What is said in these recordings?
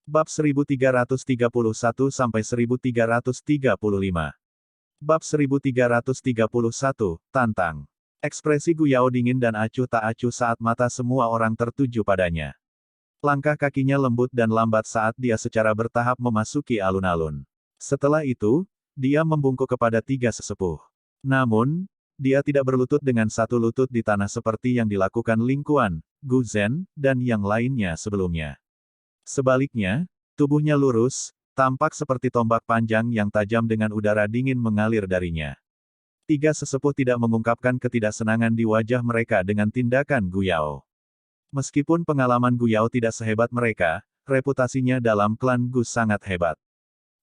Bab 1331-1335. Bab 1331, Tantang. Ekspresi Gu Yao dingin dan acuh tak acuh saat mata semua orang tertuju padanya. Langkah kakinya lembut dan lambat saat dia secara bertahap memasuki alun-alun. Setelah itu, dia membungkuk kepada tiga sesepuh. Namun, dia tidak berlutut dengan satu lutut di tanah seperti yang dilakukan Ling Kuan, Gu Zhen, dan yang lainnya sebelumnya. Sebaliknya, tubuhnya lurus, tampak seperti tombak panjang yang tajam dengan udara dingin mengalir darinya. Tiga sesepuh tidak mengungkapkan ketidaksenangan di wajah mereka dengan tindakan Gu Yao. Meskipun pengalaman Gu Yao tidak sehebat mereka, reputasinya dalam klan Gu sangat hebat.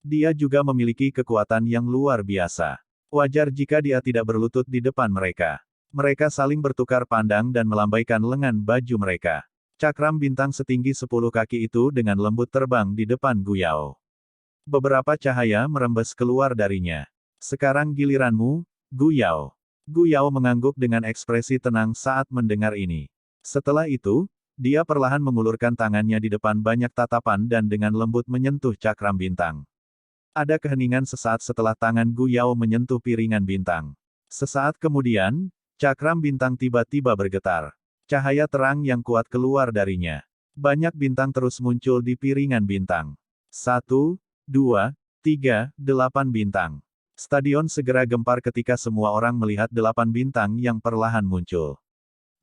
Dia juga memiliki kekuatan yang luar biasa. Wajar jika dia tidak berlutut di depan mereka. Mereka saling bertukar pandang dan melambaikan lengan baju mereka. Cakram bintang setinggi 10 kaki itu dengan lembut terbang di depan Gu Yao. Beberapa cahaya merembes keluar darinya. Sekarang giliranmu, Gu Yao. Gu Yao mengangguk dengan ekspresi tenang saat mendengar ini. Setelah itu, dia perlahan mengulurkan tangannya di depan banyak tatapan dan dengan lembut menyentuh cakram bintang. Ada keheningan sesaat setelah tangan Gu Yao menyentuh piringan bintang. Sesaat kemudian, cakram bintang tiba-tiba bergetar. Cahaya terang yang kuat keluar darinya. Banyak bintang terus muncul di piringan bintang. 1, 2, 3, 8 bintang. Stadion segera gempar ketika semua orang melihat 8 bintang yang perlahan muncul.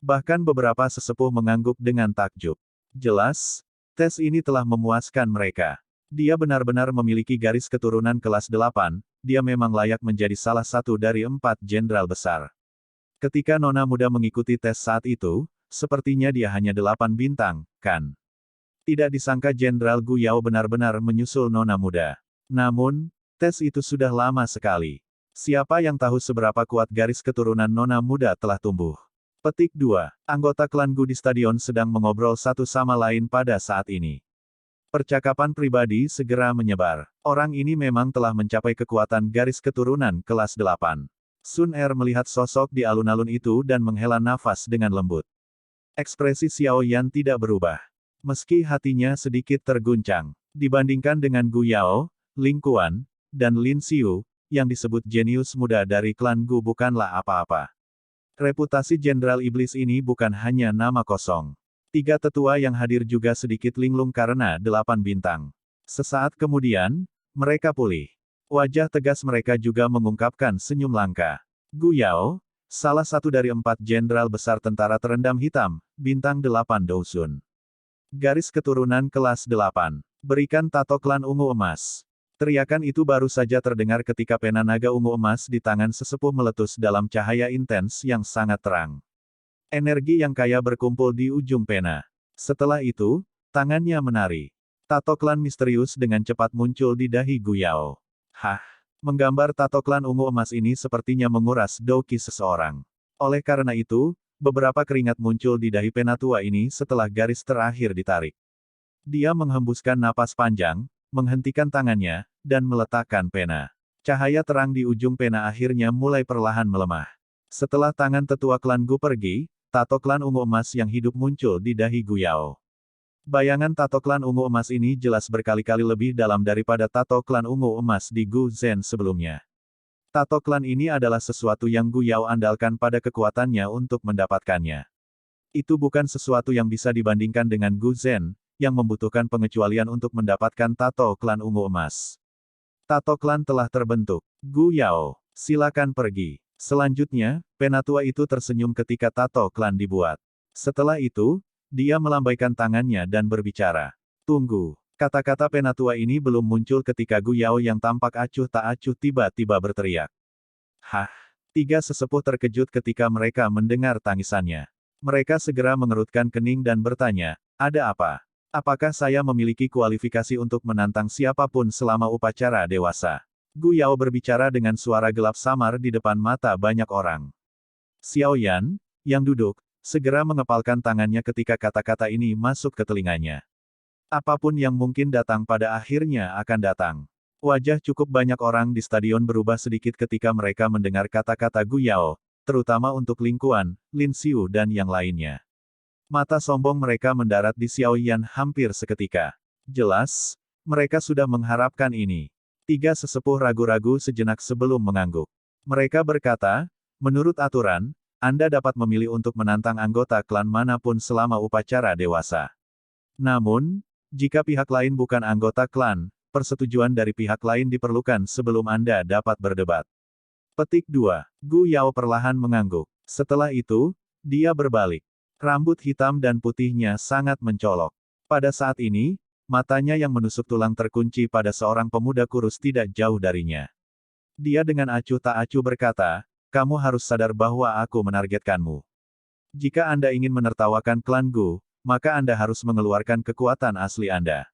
Bahkan beberapa sesepuh mengangguk dengan takjub. Jelas, tes ini telah memuaskan mereka. Dia benar-benar memiliki garis keturunan kelas 8, dia memang layak menjadi salah satu dari 4 jenderal besar. Ketika nona muda mengikuti tes saat itu, sepertinya dia hanya 8 bintang, kan? Tidak disangka Jenderal Gu Yao benar-benar menyusul nona muda. Namun, tes itu sudah lama sekali. Siapa yang tahu seberapa kuat garis keturunan nona muda telah tumbuh? Petik 2. Anggota klan Gu di stadion sedang mengobrol satu sama lain pada saat ini. Percakapan pribadi segera menyebar. Orang ini memang telah mencapai kekuatan garis keturunan kelas 8. Sun Er melihat sosok di alun-alun itu dan menghela nafas dengan lembut. Ekspresi Xiao Yan tidak berubah. Meski hatinya sedikit terguncang. Dibandingkan dengan Gu Yao, Ling Kuan, dan Lin Xiu, yang disebut jenius muda dari klan Gu bukanlah apa-apa. Reputasi Jenderal Iblis ini bukan hanya nama kosong. Tiga tetua yang hadir juga sedikit linglung karena 8 bintang. Sesaat kemudian, mereka pulih. Wajah tegas mereka juga mengungkapkan senyum langka. Gu Yao, salah satu dari 4 jenderal besar tentara terendam hitam, bintang 8 Dousun. Garis keturunan kelas 8. Berikan tato klan ungu emas. Teriakan itu baru saja terdengar ketika pena naga ungu emas di tangan sesepuh meletus dalam cahaya intens yang sangat terang. Energi yang kaya berkumpul di ujung pena. Setelah itu, tangannya menari. Tato klan misterius dengan cepat muncul di dahi Gu Yao. Hah! Menggambar tato klan ungu emas ini sepertinya menguras doki seseorang. Oleh karena itu, beberapa keringat muncul di dahi penatua ini setelah garis terakhir ditarik. Dia menghembuskan napas panjang, menghentikan tangannya, dan meletakkan pena. Cahaya terang di ujung pena akhirnya mulai perlahan melemah. Setelah tangan tetua klan Gu pergi, tato klan ungu emas yang hidup muncul di dahi Gu Yao. Bayangan tato klan ungu emas ini jelas berkali-kali lebih dalam daripada tato klan ungu emas di Gu Zhen sebelumnya. Tato klan ini adalah sesuatu yang Gu Yao andalkan pada kekuatannya untuk mendapatkannya. Itu bukan sesuatu yang bisa dibandingkan dengan Gu Zhen, yang membutuhkan pengecualian untuk mendapatkan tato klan ungu emas. Tato klan telah terbentuk. Gu Yao, silakan pergi. Selanjutnya, penatua itu tersenyum ketika tato klan dibuat. Setelah itu, dia melambaikan tangannya dan berbicara. Tunggu. Kata-kata penatua ini belum muncul ketika Gu Yao yang tampak acuh tak acuh tiba-tiba berteriak. Hah! Tiga sesepuh terkejut ketika mereka mendengar tangisannya. Mereka segera mengerutkan kening dan bertanya, ada apa? Apakah saya memiliki kualifikasi untuk menantang siapapun selama upacara dewasa? Gu Yao berbicara dengan suara gelap samar di depan mata banyak orang. Xiao Yan, yang duduk, segera mengepalkan tangannya ketika kata-kata ini masuk ke telinganya. Apapun yang mungkin datang pada akhirnya akan datang. Wajah cukup banyak orang di stadion berubah sedikit ketika mereka mendengar kata-kata Gu Yao, terutama untuk Ling Kuan, Lin Xiu dan yang lainnya. Mata sombong mereka mendarat di Xiao Yan hampir seketika. Jelas, mereka sudah mengharapkan ini. Tiga sesepuh ragu-ragu sejenak sebelum mengangguk. Mereka berkata, menurut aturan, Anda dapat memilih untuk menantang anggota klan manapun selama upacara dewasa. Namun, jika pihak lain bukan anggota klan, persetujuan dari pihak lain diperlukan sebelum Anda dapat berdebat. Petik 2. Gu Yao perlahan mengangguk. Setelah itu, dia berbalik. Rambut hitam dan putihnya sangat mencolok. Pada saat ini, matanya yang menusuk tulang terkunci pada seorang pemuda kurus tidak jauh darinya. Dia dengan acuh tak acuh berkata, kamu harus sadar bahwa aku menargetkanmu. Jika Anda ingin menertawakan klan Gu, maka Anda harus mengeluarkan kekuatan asli Anda.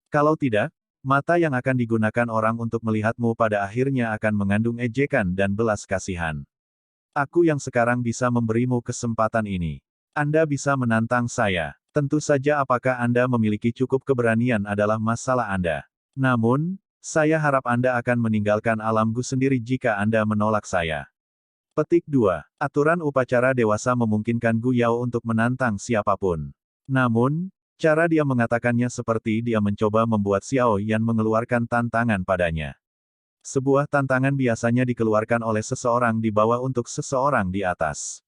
Kalau tidak, mata yang akan digunakan orang untuk melihatmu pada akhirnya akan mengandung ejekan dan belas kasihan. Aku yang sekarang bisa memberimu kesempatan ini. Anda bisa menantang saya. Tentu saja apakah Anda memiliki cukup keberanian adalah masalah Anda. Namun, saya harap Anda akan meninggalkan alamku sendiri jika Anda menolak saya. Petik 2. Aturan upacara dewasa memungkinkan Gu Yao untuk menantang siapapun. Namun, cara dia mengatakannya seperti dia mencoba membuat Xiao Yan mengeluarkan tantangan padanya. Sebuah tantangan biasanya dikeluarkan oleh seseorang di bawah untuk seseorang di atas.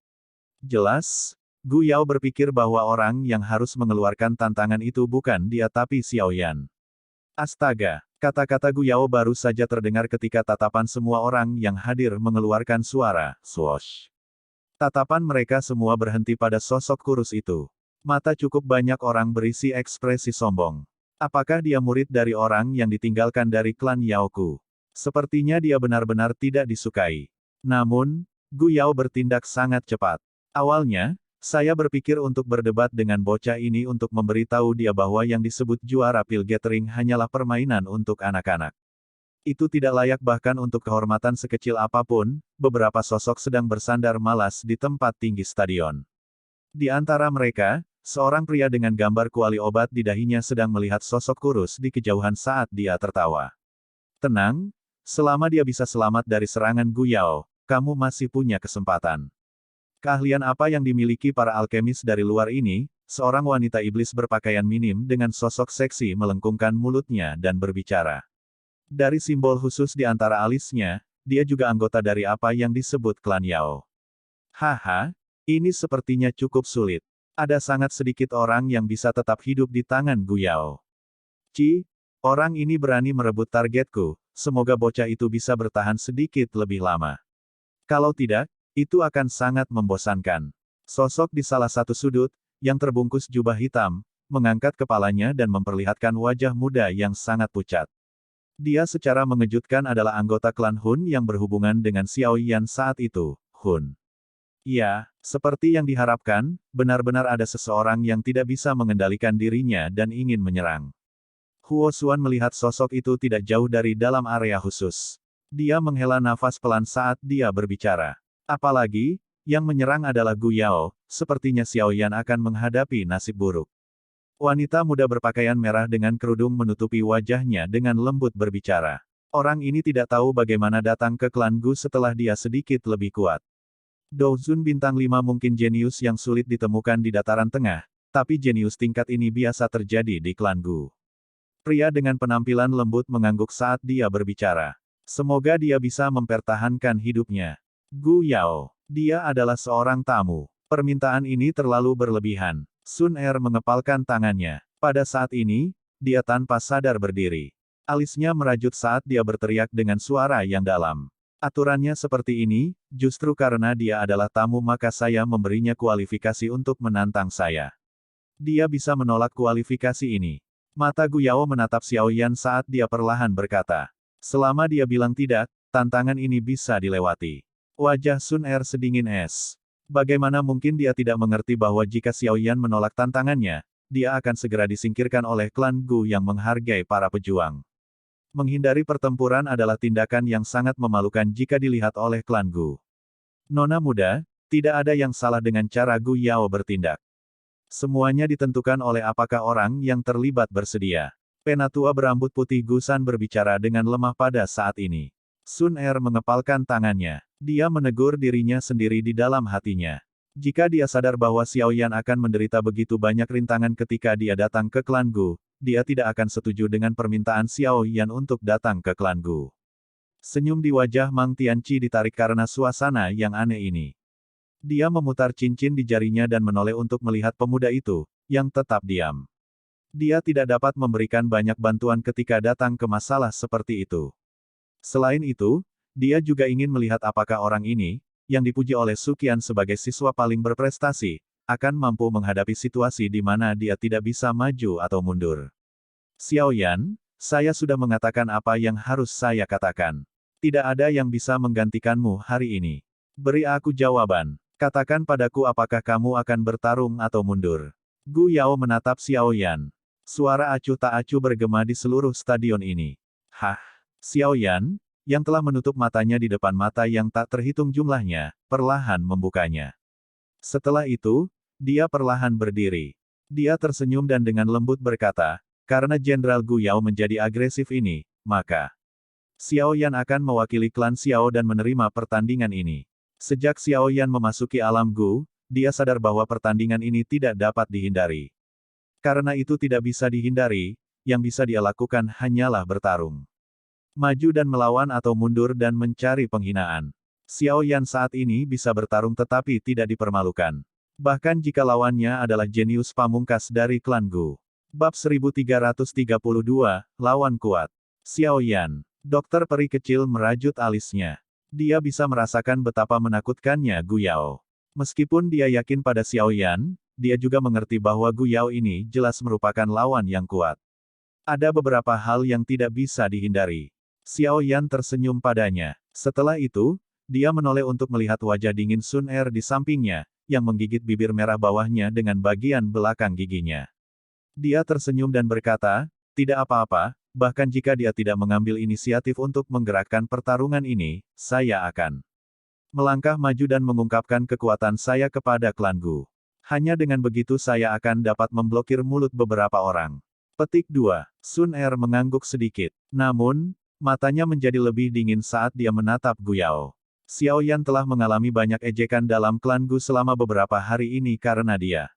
Jelas, Gu Yao berpikir bahwa orang yang harus mengeluarkan tantangan itu bukan dia tapi Xiao Yan. Astaga, kata-kata Gu Yao baru saja terdengar ketika tatapan semua orang yang hadir mengeluarkan suara, swoosh. Tatapan mereka semua berhenti pada sosok kurus itu. Mata cukup banyak orang berisi ekspresi sombong. Apakah dia murid dari orang yang ditinggalkan dari klan Yaoku? Sepertinya dia benar-benar tidak disukai. Namun, Gu Yao bertindak sangat cepat. Awalnya, saya berpikir untuk berdebat dengan bocah ini untuk memberitahu dia bahwa yang disebut juara pil gathering hanyalah permainan untuk anak-anak. Itu tidak layak bahkan untuk kehormatan sekecil apapun, beberapa sosok sedang bersandar malas di tempat tinggi stadion. Di antara mereka, seorang pria dengan gambar kuali obat di dahinya sedang melihat sosok kurus di kejauhan saat dia tertawa. Tenang, selama dia bisa selamat dari serangan Gu Yao, kamu masih punya kesempatan. Keahlian apa yang dimiliki para alkemis dari luar ini? Seorang wanita iblis berpakaian minim dengan sosok seksi melengkungkan mulutnya dan berbicara. Dari simbol khusus di antara alisnya, dia juga anggota dari apa yang disebut klan Yao. Haha, ini sepertinya cukup sulit. Ada sangat sedikit orang yang bisa tetap hidup di tangan Gu Yao. Orang ini berani merebut targetku, semoga bocah itu bisa bertahan sedikit lebih lama. Kalau tidak, itu akan sangat membosankan. Sosok di salah satu sudut, yang terbungkus jubah hitam, mengangkat kepalanya dan memperlihatkan wajah muda yang sangat pucat. Dia secara mengejutkan adalah anggota klan Hun yang berhubungan dengan Xiao Yan saat itu, Hun. Ya, seperti yang diharapkan, benar-benar ada seseorang yang tidak bisa mengendalikan dirinya dan ingin menyerang. Huo Xuan melihat sosok itu tidak jauh dari dalam area khusus. Dia menghela nafas pelan saat dia berbicara. Apalagi, yang menyerang adalah Gu Yao, sepertinya Xiao Yan akan menghadapi nasib buruk. Wanita muda berpakaian merah dengan kerudung menutupi wajahnya dengan lembut berbicara. Orang ini tidak tahu bagaimana datang ke klan Gu setelah dia sedikit lebih kuat. Douzun bintang 5 mungkin jenius yang sulit ditemukan di dataran tengah, tapi jenius tingkat ini biasa terjadi di klan Gu. Pria dengan penampilan lembut mengangguk saat dia berbicara. Semoga dia bisa mempertahankan hidupnya. Gu Yao, dia adalah seorang tamu. Permintaan ini terlalu berlebihan. Sun Er mengepalkan tangannya. Pada saat ini, dia tanpa sadar berdiri. Alisnya merajut saat dia berteriak dengan suara yang dalam. Aturannya seperti ini, justru karena dia adalah tamu maka saya memberinya kualifikasi untuk menantang saya. Dia bisa menolak kualifikasi ini. Mata Gu Yao menatap Xiao Yan saat dia perlahan berkata. Selama dia bilang tidak, tantangan ini bisa dilewati. Wajah Sun Er sedingin es. Bagaimana mungkin dia tidak mengerti bahwa jika Xiao Yan menolak tantangannya, dia akan segera disingkirkan oleh klan Gu yang menghargai para pejuang. Menghindari pertempuran adalah tindakan yang sangat memalukan jika dilihat oleh klan Gu. Nona muda, tidak ada yang salah dengan cara Gu Yao bertindak. Semuanya ditentukan oleh apakah orang yang terlibat bersedia. Penatua berambut putih Gusan berbicara dengan lemah pada saat ini. Sun Er mengepalkan tangannya. Dia menegur dirinya sendiri di dalam hatinya. Jika dia sadar bahwa Xiao Yan akan menderita begitu banyak rintangan ketika dia datang ke klan Gu, dia tidak akan setuju dengan permintaan Xiao Yan untuk datang ke klan Gu. Senyum di wajah Mang Tianqi ditarik karena suasana yang aneh ini. Dia memutar cincin di jarinya dan menoleh untuk melihat pemuda itu, yang tetap diam. Dia tidak dapat memberikan banyak bantuan ketika datang ke masalah seperti itu. Selain itu, dia juga ingin melihat apakah orang ini, yang dipuji oleh Suqian sebagai siswa paling berprestasi, akan mampu menghadapi situasi di mana dia tidak bisa maju atau mundur. Xiao Yan, saya sudah mengatakan apa yang harus saya katakan. Tidak ada yang bisa menggantikanmu hari ini. Beri aku jawaban. Katakan padaku apakah kamu akan bertarung atau mundur. Gu Yao menatap Xiao Yan. Suara acuh tak acuh bergema di seluruh stadion ini. Hah? Xiao Yan, yang telah menutup matanya di depan mata yang tak terhitung jumlahnya, perlahan membukanya. Setelah itu, dia perlahan berdiri. Dia tersenyum dan dengan lembut berkata, karena Jenderal Gu Yao menjadi agresif ini, maka Xiao Yan akan mewakili klan Xiao dan menerima pertandingan ini. Sejak Xiao Yan memasuki alam Gu, dia sadar bahwa pertandingan ini tidak dapat dihindari. Karena itu tidak bisa dihindari, yang bisa dia lakukan hanyalah bertarung. Maju dan melawan atau mundur dan mencari penghinaan. Xiao Yan saat ini bisa bertarung tetapi tidak dipermalukan. Bahkan jika lawannya adalah jenius pamungkas dari klan Gu. Bab 1332, Lawan Kuat. Xiao Yan. Dokter peri kecil merajut alisnya. Dia bisa merasakan betapa menakutkannya Gu Yao. Meskipun dia yakin pada Xiao Yan, dia juga mengerti bahwa Gu Yao ini jelas merupakan lawan yang kuat. Ada beberapa hal yang tidak bisa dihindari. Xiao Yan tersenyum padanya. Setelah itu, dia menoleh untuk melihat wajah dingin Sun Er di sampingnya, yang menggigit bibir merah bawahnya dengan bagian belakang giginya. Dia tersenyum dan berkata, tidak apa-apa, bahkan jika dia tidak mengambil inisiatif untuk menggerakkan pertarungan ini, saya akan melangkah maju dan mengungkapkan kekuatan saya kepada klan Gu. Hanya dengan begitu saya akan dapat memblokir mulut beberapa orang. Petik 2. Sun Er mengangguk sedikit. Namun, matanya menjadi lebih dingin saat dia menatap Gu Yao. Xiao Yan telah mengalami banyak ejekan dalam klan Gu selama beberapa hari ini karena dia.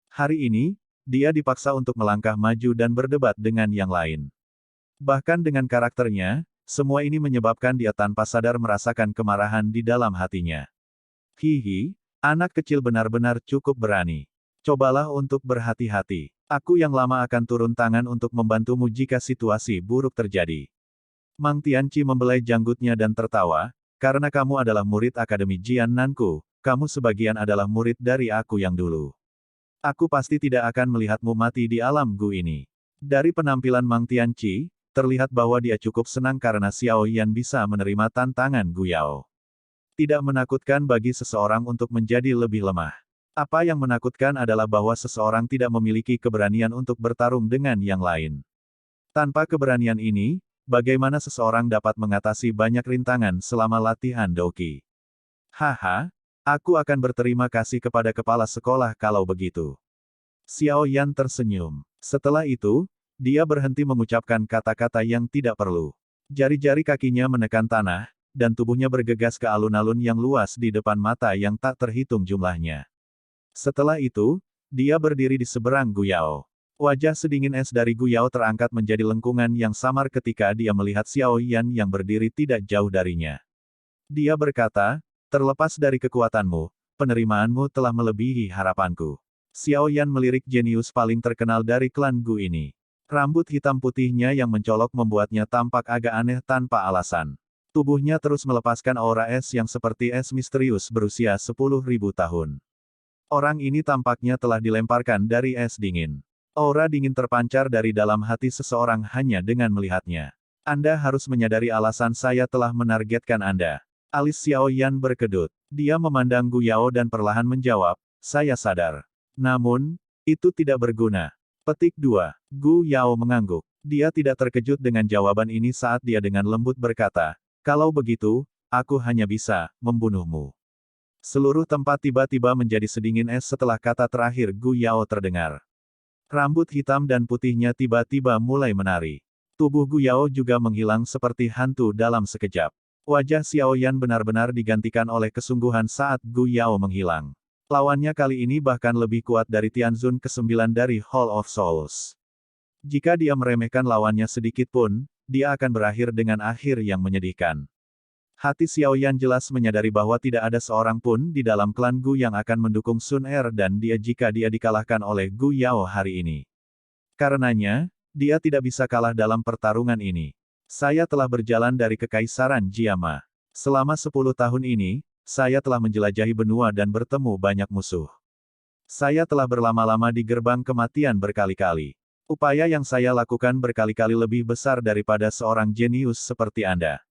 Hari ini, dia dipaksa untuk melangkah maju dan berdebat dengan yang lain. Bahkan dengan karakternya, semua ini menyebabkan dia tanpa sadar merasakan kemarahan di dalam hatinya. Hihi, anak kecil benar-benar cukup berani. Cobalah untuk berhati-hati. Aku yang lama akan turun tangan untuk membantumu jika situasi buruk terjadi. Mang Tianqi membelai janggutnya dan tertawa, karena kamu adalah murid Akademi Jian Nanku, kamu sebagian adalah murid dari aku yang dulu. Aku pasti tidak akan melihatmu mati di alam Gu ini. Dari penampilan Mang Tianqi, terlihat bahwa dia cukup senang karena Xiao Yan bisa menerima tantangan Gu Yao. Tidak menakutkan bagi seseorang untuk menjadi lebih lemah. Apa yang menakutkan adalah bahwa seseorang tidak memiliki keberanian untuk bertarung dengan yang lain. Tanpa keberanian ini, bagaimana seseorang dapat mengatasi banyak rintangan selama latihan Doqi? Haha, aku akan berterima kasih kepada kepala sekolah kalau begitu. Xiao Yan tersenyum. Setelah itu, dia berhenti mengucapkan kata-kata yang tidak perlu. Jari-jari kakinya menekan tanah, dan tubuhnya bergegas ke alun-alun yang luas di depan mata yang tak terhitung jumlahnya. Setelah itu, dia berdiri di seberang Gu Yao. Wajah sedingin es dari Gu Yao terangkat menjadi lengkungan yang samar ketika dia melihat Xiao Yan yang berdiri tidak jauh darinya. Dia berkata, terlepas dari kekuatanmu, penerimaanmu telah melebihi harapanku. Xiao Yan melirik jenius paling terkenal dari klan Gu ini. Rambut hitam putihnya yang mencolok membuatnya tampak agak aneh tanpa alasan. Tubuhnya terus melepaskan aura es yang seperti es misterius berusia 10.000 tahun. Orang ini tampaknya telah dilemparkan dari es dingin. Aura dingin terpancar dari dalam hati seseorang hanya dengan melihatnya. Anda harus menyadari alasan saya telah menargetkan Anda. Alis Xiao Yan berkedut. Dia memandang Gu Yao dan perlahan menjawab, saya sadar. Namun, itu tidak berguna. Petik 2. Gu Yao mengangguk. Dia tidak terkejut dengan jawaban ini saat dia dengan lembut berkata, kalau begitu, aku hanya bisa membunuhmu. Seluruh tempat tiba-tiba menjadi sedingin es setelah kata terakhir Gu Yao terdengar. Rambut hitam dan putihnya tiba-tiba mulai menari. Tubuh Gu Yao juga menghilang seperti hantu dalam sekejap. Wajah Xiao Yan benar-benar digantikan oleh kesungguhan saat Gu Yao menghilang. Lawannya kali ini bahkan lebih kuat dari Tianzun ke-9 dari Hall of Souls. Jika dia meremehkan lawannya sedikit pun, dia akan berakhir dengan akhir yang menyedihkan. Hati Xiao Yan jelas menyadari bahwa tidak ada seorang pun di dalam klan Gu yang akan mendukung Sun Er dan dia jika dia dikalahkan oleh Gu Yao hari ini. Karenanya, dia tidak bisa kalah dalam pertarungan ini. Saya telah berjalan dari Kekaisaran Jiama. Selama 10 tahun ini, saya telah menjelajahi benua dan bertemu banyak musuh. Saya telah berlama-lama di gerbang kematian berkali-kali. Upaya yang saya lakukan berkali-kali lebih besar daripada seorang jenius seperti Anda.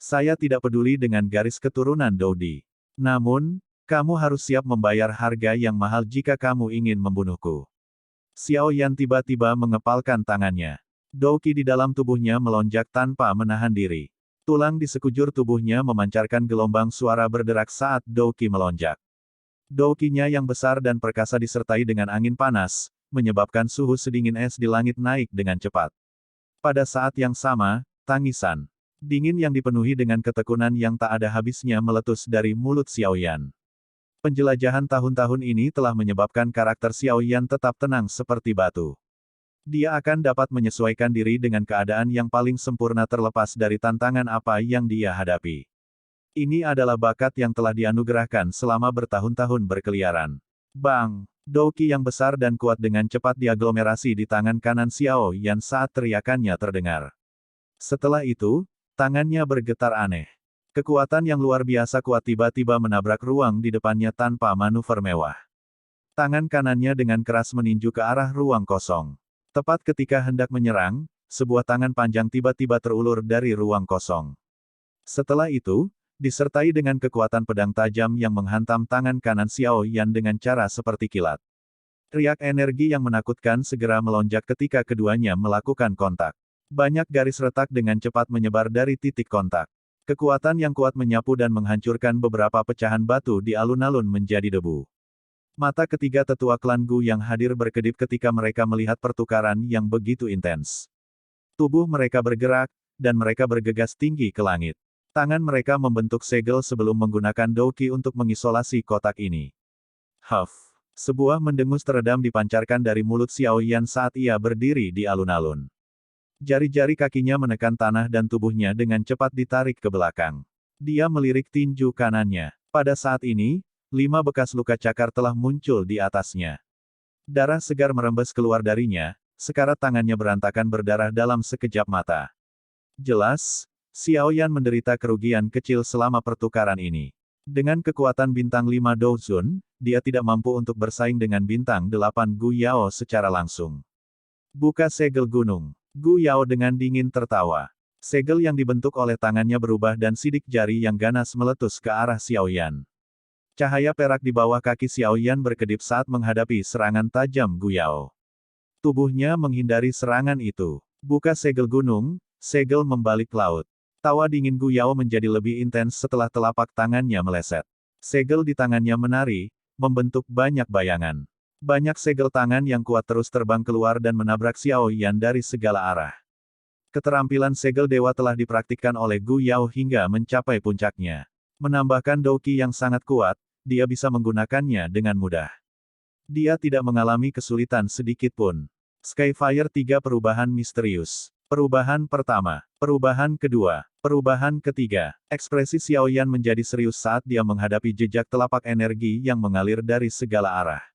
Saya tidak peduli dengan garis keturunan Doudi. Namun, kamu harus siap membayar harga yang mahal jika kamu ingin membunuhku. Xiao Yan tiba-tiba mengepalkan tangannya. Douqi di dalam tubuhnya melonjak tanpa menahan diri. Tulang di sekujur tubuhnya memancarkan gelombang suara berderak saat Douqi melonjak. Douqinya yang besar dan perkasa disertai dengan angin panas, menyebabkan suhu sedingin es di langit naik dengan cepat. Pada saat yang sama, tangisan dingin yang dipenuhi dengan ketekunan yang tak ada habisnya meletus dari mulut Xiao Yan. Penjelajahan tahun-tahun ini telah menyebabkan karakter Xiao Yan tetap tenang seperti batu. Dia akan dapat menyesuaikan diri dengan keadaan yang paling sempurna terlepas dari tantangan apa yang dia hadapi. Ini adalah bakat yang telah dianugerahkan selama bertahun-tahun berkeliaran. Bang! Douqi yang besar dan kuat dengan cepat diaglomerasi di tangan kanan Xiao Yan saat teriakannya terdengar. Setelah itu, tangannya bergetar aneh. Kekuatan yang luar biasa kuat tiba-tiba menabrak ruang di depannya tanpa manuver mewah. Tangan kanannya dengan keras meninju ke arah ruang kosong. Tepat ketika hendak menyerang, sebuah tangan panjang tiba-tiba terulur dari ruang kosong. Setelah itu, disertai dengan kekuatan pedang tajam yang menghantam tangan kanan Xiao Yan dengan cara seperti kilat. Riak energi yang menakutkan segera melonjak ketika keduanya melakukan kontak. Banyak garis retak dengan cepat menyebar dari titik kontak. Kekuatan yang kuat menyapu dan menghancurkan beberapa pecahan batu di alun-alun menjadi debu. Mata ketiga tetua klan Gu yang hadir berkedip ketika mereka melihat pertukaran yang begitu intens. Tubuh mereka bergerak, dan mereka bergegas tinggi ke langit. Tangan mereka membentuk segel sebelum menggunakan Douqi untuk mengisolasi kotak ini. Huff! Sebuah mendengus teredam dipancarkan dari mulut Xiao Yan saat ia berdiri di alun-alun. Jari-jari kakinya menekan tanah dan tubuhnya dengan cepat ditarik ke belakang. Dia melirik tinju kanannya. Pada saat ini, 5 bekas luka cakar telah muncul di atasnya. Darah segar merembes keluar darinya, sekarat tangannya berantakan berdarah dalam sekejap mata. Jelas, Xiao Yan menderita kerugian kecil selama pertukaran ini. Dengan kekuatan bintang 5 Douzun, dia tidak mampu untuk bersaing dengan bintang 8 Gu Yao secara langsung. Buka segel gunung. Gu Yao dengan dingin tertawa. Segel yang dibentuk oleh tangannya berubah dan sidik jari yang ganas meletus ke arah Xiao Yan. Cahaya perak di bawah kaki Xiao Yan berkedip saat menghadapi serangan tajam Gu Yao. Tubuhnya menghindari serangan itu. Buka segel gunung, segel membalik laut. Tawa dingin Gu Yao menjadi lebih intens setelah telapak tangannya meleset. Segel di tangannya menari, membentuk banyak bayangan. Banyak segel tangan yang kuat terus terbang keluar dan menabrak Xiao Yan dari segala arah. Keterampilan segel dewa telah dipraktikkan oleh Gu Yao hingga mencapai puncaknya. Menambahkan Douqi yang sangat kuat, dia bisa menggunakannya dengan mudah. Dia tidak mengalami kesulitan sedikit pun. Skyfire 3 perubahan misterius. Perubahan pertama. Perubahan kedua. Perubahan ketiga. Ekspresi Xiao Yan menjadi serius saat dia menghadapi jejak telapak energi yang mengalir dari segala arah.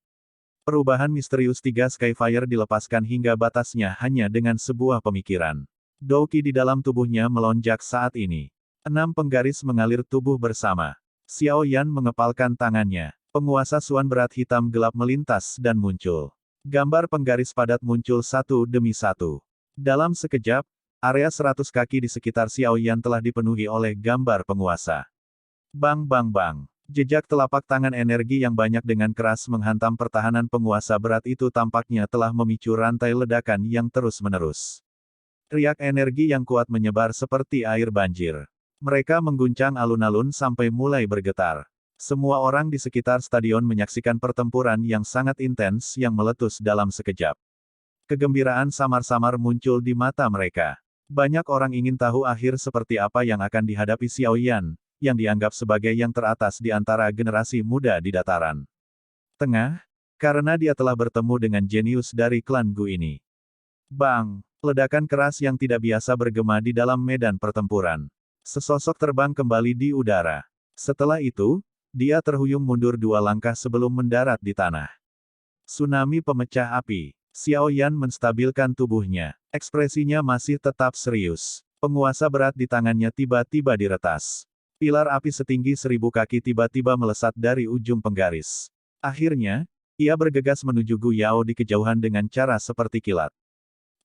Perubahan misterius 3 Skyfire dilepaskan hingga batasnya hanya dengan sebuah pemikiran. Douqi di dalam tubuhnya melonjak saat ini. 6 penggaris mengalir tubuh bersama. Xiao Yan mengepalkan tangannya. Penguasa Suan berat hitam gelap melintas dan muncul. Gambar penggaris padat muncul satu demi satu. Dalam sekejap, area 100 kaki di sekitar Xiao Yan telah dipenuhi oleh gambar penguasa. Bang bang bang. Jejak telapak tangan energi yang banyak dengan keras menghantam pertahanan penguasa berat itu tampaknya telah memicu rantai ledakan yang terus-menerus. Riak energi yang kuat menyebar seperti air banjir. Mereka mengguncang alun-alun sampai mulai bergetar. Semua orang di sekitar stadion menyaksikan pertempuran yang sangat intens yang meletus dalam sekejap. Kegembiraan samar-samar muncul di mata mereka. Banyak orang ingin tahu akhir seperti apa yang akan dihadapi Xiao Yan, yang dianggap sebagai yang teratas di antara generasi muda di dataran tengah, karena dia telah bertemu dengan jenius dari klan Gu ini. Bang! Ledakan keras yang tidak biasa bergema di dalam medan pertempuran. Sesosok terbang kembali di udara. Setelah itu, dia terhuyung mundur 2 langkah sebelum mendarat di tanah. Tsunami pemecah api. Xiao Yan menstabilkan tubuhnya. Ekspresinya masih tetap serius. Penguasa berat di tangannya tiba-tiba diretas. Pilar api setinggi 1000 kaki tiba-tiba melesat dari ujung penggaris. Akhirnya, ia bergegas menuju Gu Yao di kejauhan dengan cara seperti kilat.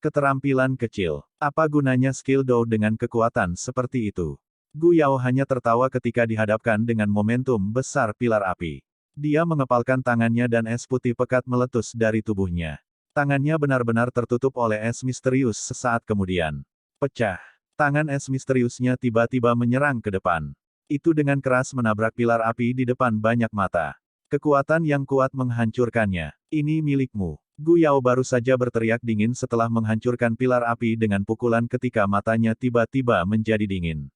Keterampilan kecil. Apa gunanya skill Dou dengan kekuatan seperti itu? Gu Yao hanya tertawa ketika dihadapkan dengan momentum besar pilar api. Dia mengepalkan tangannya dan es putih pekat meletus dari tubuhnya. Tangannya benar-benar tertutup oleh es misterius sesaat kemudian. Pecah. Tangan es misteriusnya tiba-tiba menyerang ke depan. Itu dengan keras menabrak pilar api di depan banyak mata. Kekuatan yang kuat menghancurkannya. Ini milikmu. Gu Yao baru saja berteriak dingin setelah menghancurkan pilar api dengan pukulan ketika matanya tiba-tiba menjadi dingin.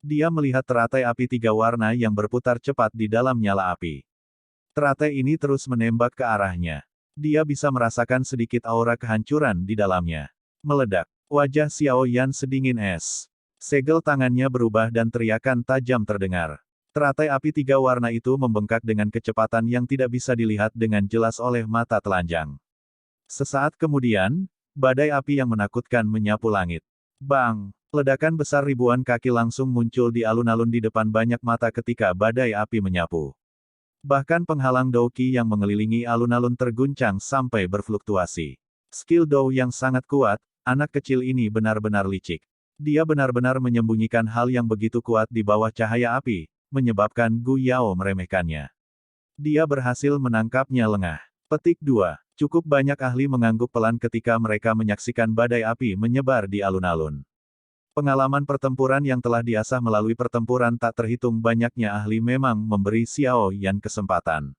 Dia melihat teratai api 3 warna yang berputar cepat di dalam nyala api. Teratai ini terus menembak ke arahnya. Dia bisa merasakan sedikit aura kehancuran di dalamnya. Meledak. Wajah Xiao Yan sedingin es. Segel tangannya berubah dan teriakan tajam terdengar. Teratai api 3 warna itu membengkak dengan kecepatan yang tidak bisa dilihat dengan jelas oleh mata telanjang. Sesaat kemudian, badai api yang menakutkan menyapu langit. Bang! Ledakan besar ribuan kaki langsung muncul di alun-alun di depan banyak mata ketika badai api menyapu. Bahkan penghalang Dou Qi yang mengelilingi alun-alun terguncang sampai berfluktuasi. Skill Dou yang sangat kuat, anak kecil ini benar-benar licik. Dia benar-benar menyembunyikan hal yang begitu kuat di bawah cahaya api, menyebabkan Gu Yao meremehkannya. Dia berhasil menangkapnya lengah. Petik 2. Cukup banyak ahli mengangguk pelan ketika mereka menyaksikan badai api menyebar di alun-alun. Pengalaman pertempuran yang telah diasah melalui pertempuran tak terhitung banyaknya ahli memang memberi Xiao Yan kesempatan.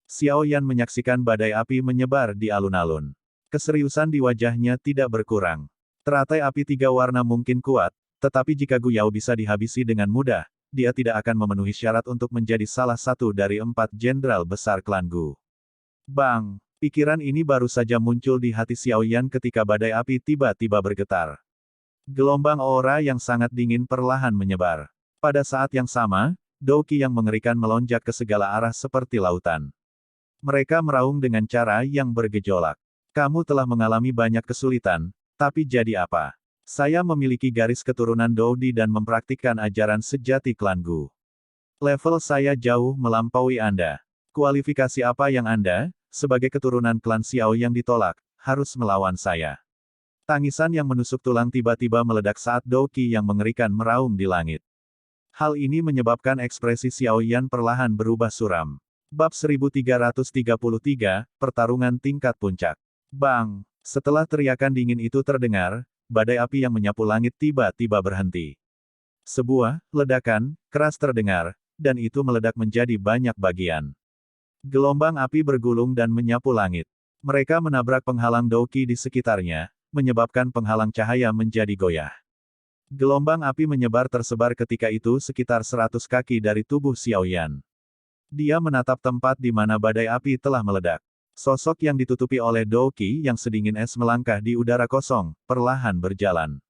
Xiao Yan menyaksikan badai api menyebar di alun-alun. Keseriusan di wajahnya tidak berkurang. Teratai api 3 warna mungkin kuat, tetapi jika Gu Yao bisa dihabisi dengan mudah, dia tidak akan memenuhi syarat untuk menjadi salah satu dari 4 jenderal besar klan Gu. Bang! Pikiran ini baru saja muncul di hati Xiao Yan ketika badai api tiba-tiba bergetar. Gelombang aura yang sangat dingin perlahan menyebar. Pada saat yang sama, Dou Qi yang mengerikan melonjak ke segala arah seperti lautan. Mereka meraung dengan cara yang bergejolak. Kamu telah mengalami banyak kesulitan, tapi jadi apa? Saya memiliki garis keturunan Doudi dan mempraktikkan ajaran sejati klan Gu. Level saya jauh melampaui Anda. Kualifikasi apa yang Anda, sebagai keturunan klan Xiao yang ditolak, harus melawan saya? Tangisan yang menusuk tulang tiba-tiba meledak saat Dou Qi yang mengerikan meraung di langit. Hal ini menyebabkan ekspresi Xiao Yan perlahan berubah suram. Bab 1333, Pertarungan Tingkat Puncak. Bang! Setelah teriakan dingin itu terdengar, badai api yang menyapu langit tiba-tiba berhenti. Sebuah ledakan keras terdengar, dan itu meledak menjadi banyak bagian. Gelombang api bergulung dan menyapu langit. Mereka menabrak penghalang Dou Qi di sekitarnya, menyebabkan penghalang cahaya menjadi goyah. Gelombang api menyebar tersebar ketika itu sekitar 100 kaki dari tubuh Xiao Yan. Dia menatap tempat di mana badai api telah meledak. Sosok yang ditutupi oleh Dou Qi yang sedingin es melangkah di udara kosong, perlahan berjalan.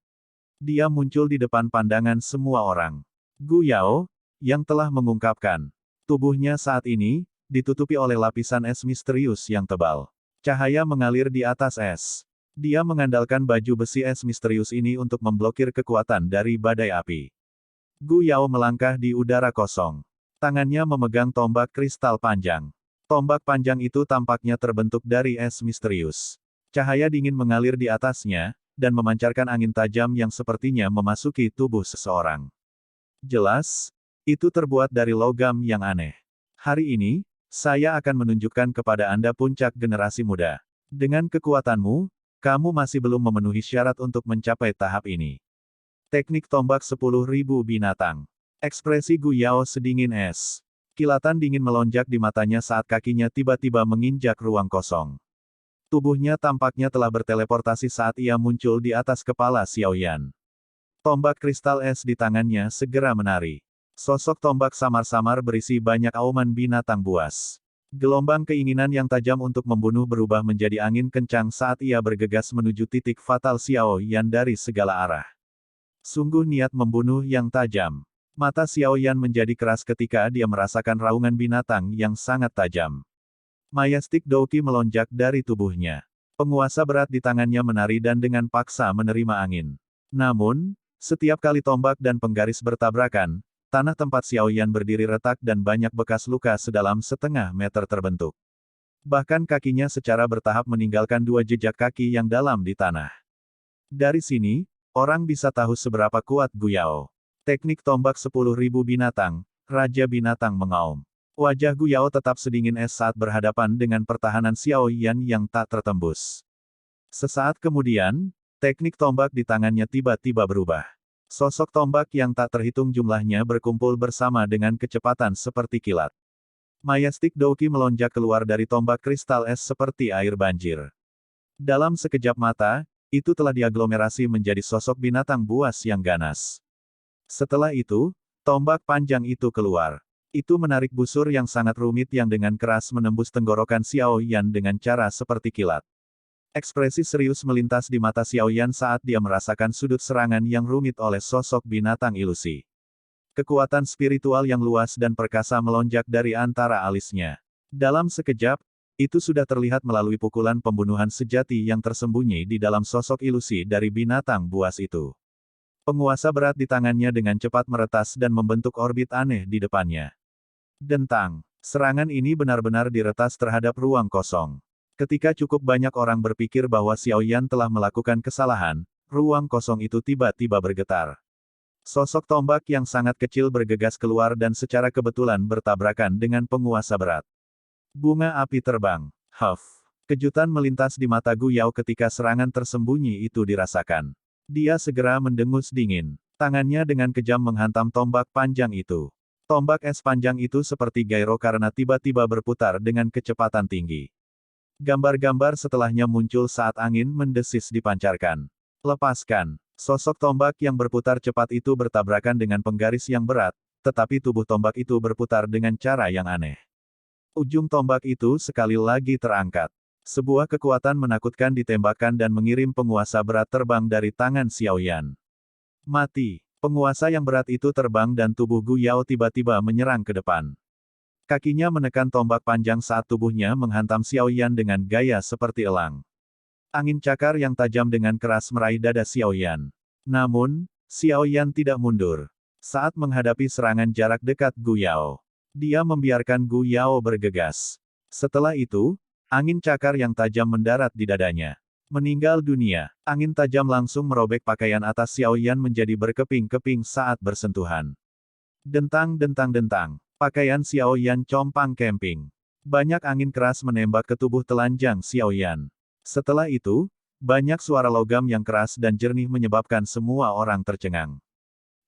Dia muncul di depan pandangan semua orang. Gu Yao, yang telah mengungkapkan. Tubuhnya saat ini, ditutupi oleh lapisan es misterius yang tebal. Cahaya mengalir di atas es. Dia mengandalkan baju besi es misterius ini untuk memblokir kekuatan dari badai api. Gu Yao melangkah di udara kosong. Tangannya memegang tombak kristal panjang. Tombak panjang itu tampaknya terbentuk dari es misterius. Cahaya dingin mengalir di atasnya, dan memancarkan angin tajam yang sepertinya memasuki tubuh seseorang. Jelas, itu terbuat dari logam yang aneh. Hari ini, saya akan menunjukkan kepada Anda puncak generasi muda. Dengan kekuatanmu, kamu masih belum memenuhi syarat untuk mencapai tahap ini. Teknik tombak 10.000 binatang. Ekspresi Gu Yao sedingin es. Kilatan dingin melonjak di matanya saat kakinya tiba-tiba menginjak ruang kosong. Tubuhnya tampaknya telah berteleportasi saat ia muncul di atas kepala Xiao Yan. Tombak kristal es di tangannya segera menari. Sosok tombak samar-samar berisi banyak auman binatang buas. Gelombang keinginan yang tajam untuk membunuh berubah menjadi angin kencang saat ia bergegas menuju titik fatal Xiao Yan dari segala arah. Sungguh niat membunuh yang tajam. Mata Xiao Yan menjadi keras ketika dia merasakan raungan binatang yang sangat tajam. Majestic Douki melonjak dari tubuhnya. Penguasa berat di tangannya menari dan dengan paksa menerima angin. Namun, setiap kali tombak dan penggaris bertabrakan, tanah tempat Xiao Yan berdiri retak dan banyak bekas luka sedalam setengah meter terbentuk. Bahkan kakinya secara bertahap meninggalkan 2 jejak kaki yang dalam di tanah. Dari sini, orang bisa tahu seberapa kuat Gu Yao. Teknik tombak 10.000 binatang, Raja Binatang mengaum. Wajah Gu Yao tetap sedingin es saat berhadapan dengan pertahanan Xiao Yan yang tak tertembus. Sesaat kemudian, teknik tombak di tangannya tiba-tiba berubah. Sosok tombak yang tak terhitung jumlahnya berkumpul bersama dengan kecepatan seperti kilat. Majestic Douki melonjak keluar dari tombak kristal es seperti air banjir. Dalam sekejap mata, itu telah diaglomerasi menjadi sosok binatang buas yang ganas. Setelah itu, tombak panjang itu keluar. Itu menarik busur yang sangat rumit yang dengan keras menembus tenggorokan Xiao Yan dengan cara seperti kilat. Ekspresi serius melintas di mata Xiao Yan saat dia merasakan sudut serangan yang rumit oleh sosok binatang ilusi. Kekuatan spiritual yang luas dan perkasa melonjak dari antara alisnya. Dalam sekejap, itu sudah terlihat melalui pukulan pembunuhan sejati yang tersembunyi di dalam sosok ilusi dari binatang buas itu. Penguasa berat di tangannya dengan cepat meretas dan membentuk orbit aneh di depannya. Dentang. Serangan ini benar-benar diretas terhadap ruang kosong. Ketika cukup banyak orang berpikir bahwa Xiao Yan telah melakukan kesalahan, ruang kosong itu tiba-tiba bergetar. Sosok tombak yang sangat kecil bergegas keluar dan secara kebetulan bertabrakan dengan penguasa berat. Bunga api terbang. Huff. Kejutan melintas di mata Gu Yao ketika serangan tersembunyi itu dirasakan. Dia segera mendengus dingin. Tangannya dengan kejam menghantam tombak panjang itu. Tombak es panjang itu seperti gyro karena tiba-tiba berputar dengan kecepatan tinggi. Gambar-gambar setelahnya muncul saat angin mendesis dipancarkan. Lepaskan. Sosok tombak yang berputar cepat itu bertabrakan dengan penggaris yang berat, tetapi tubuh tombak itu berputar dengan cara yang aneh. Ujung tombak itu sekali lagi terangkat. Sebuah kekuatan menakutkan ditembakkan dan mengirim penguasa berat terbang dari tangan Xiao Yan. Mati. Penguasa yang berat itu terbang dan tubuh Gu Yao tiba-tiba menyerang ke depan. Kakinya menekan tombak panjang saat tubuhnya menghantam Xiao Yan dengan gaya seperti elang. Angin cakar yang tajam dengan keras meraih dada Xiao Yan. Namun, Xiao Yan tidak mundur. Saat menghadapi serangan jarak dekat Gu Yao, dia membiarkan Gu Yao bergegas. Setelah itu, angin cakar yang tajam mendarat di dadanya. Meninggal dunia. Angin tajam langsung merobek pakaian atas Xiao Yan menjadi berkeping-keping saat bersentuhan. Dentang-dentang-dentang. Pakaian Xiao Yan compang-camping. Banyak angin keras menembak ke tubuh telanjang Xiao Yan. Setelah itu, banyak suara logam yang keras dan jernih menyebabkan semua orang tercengang.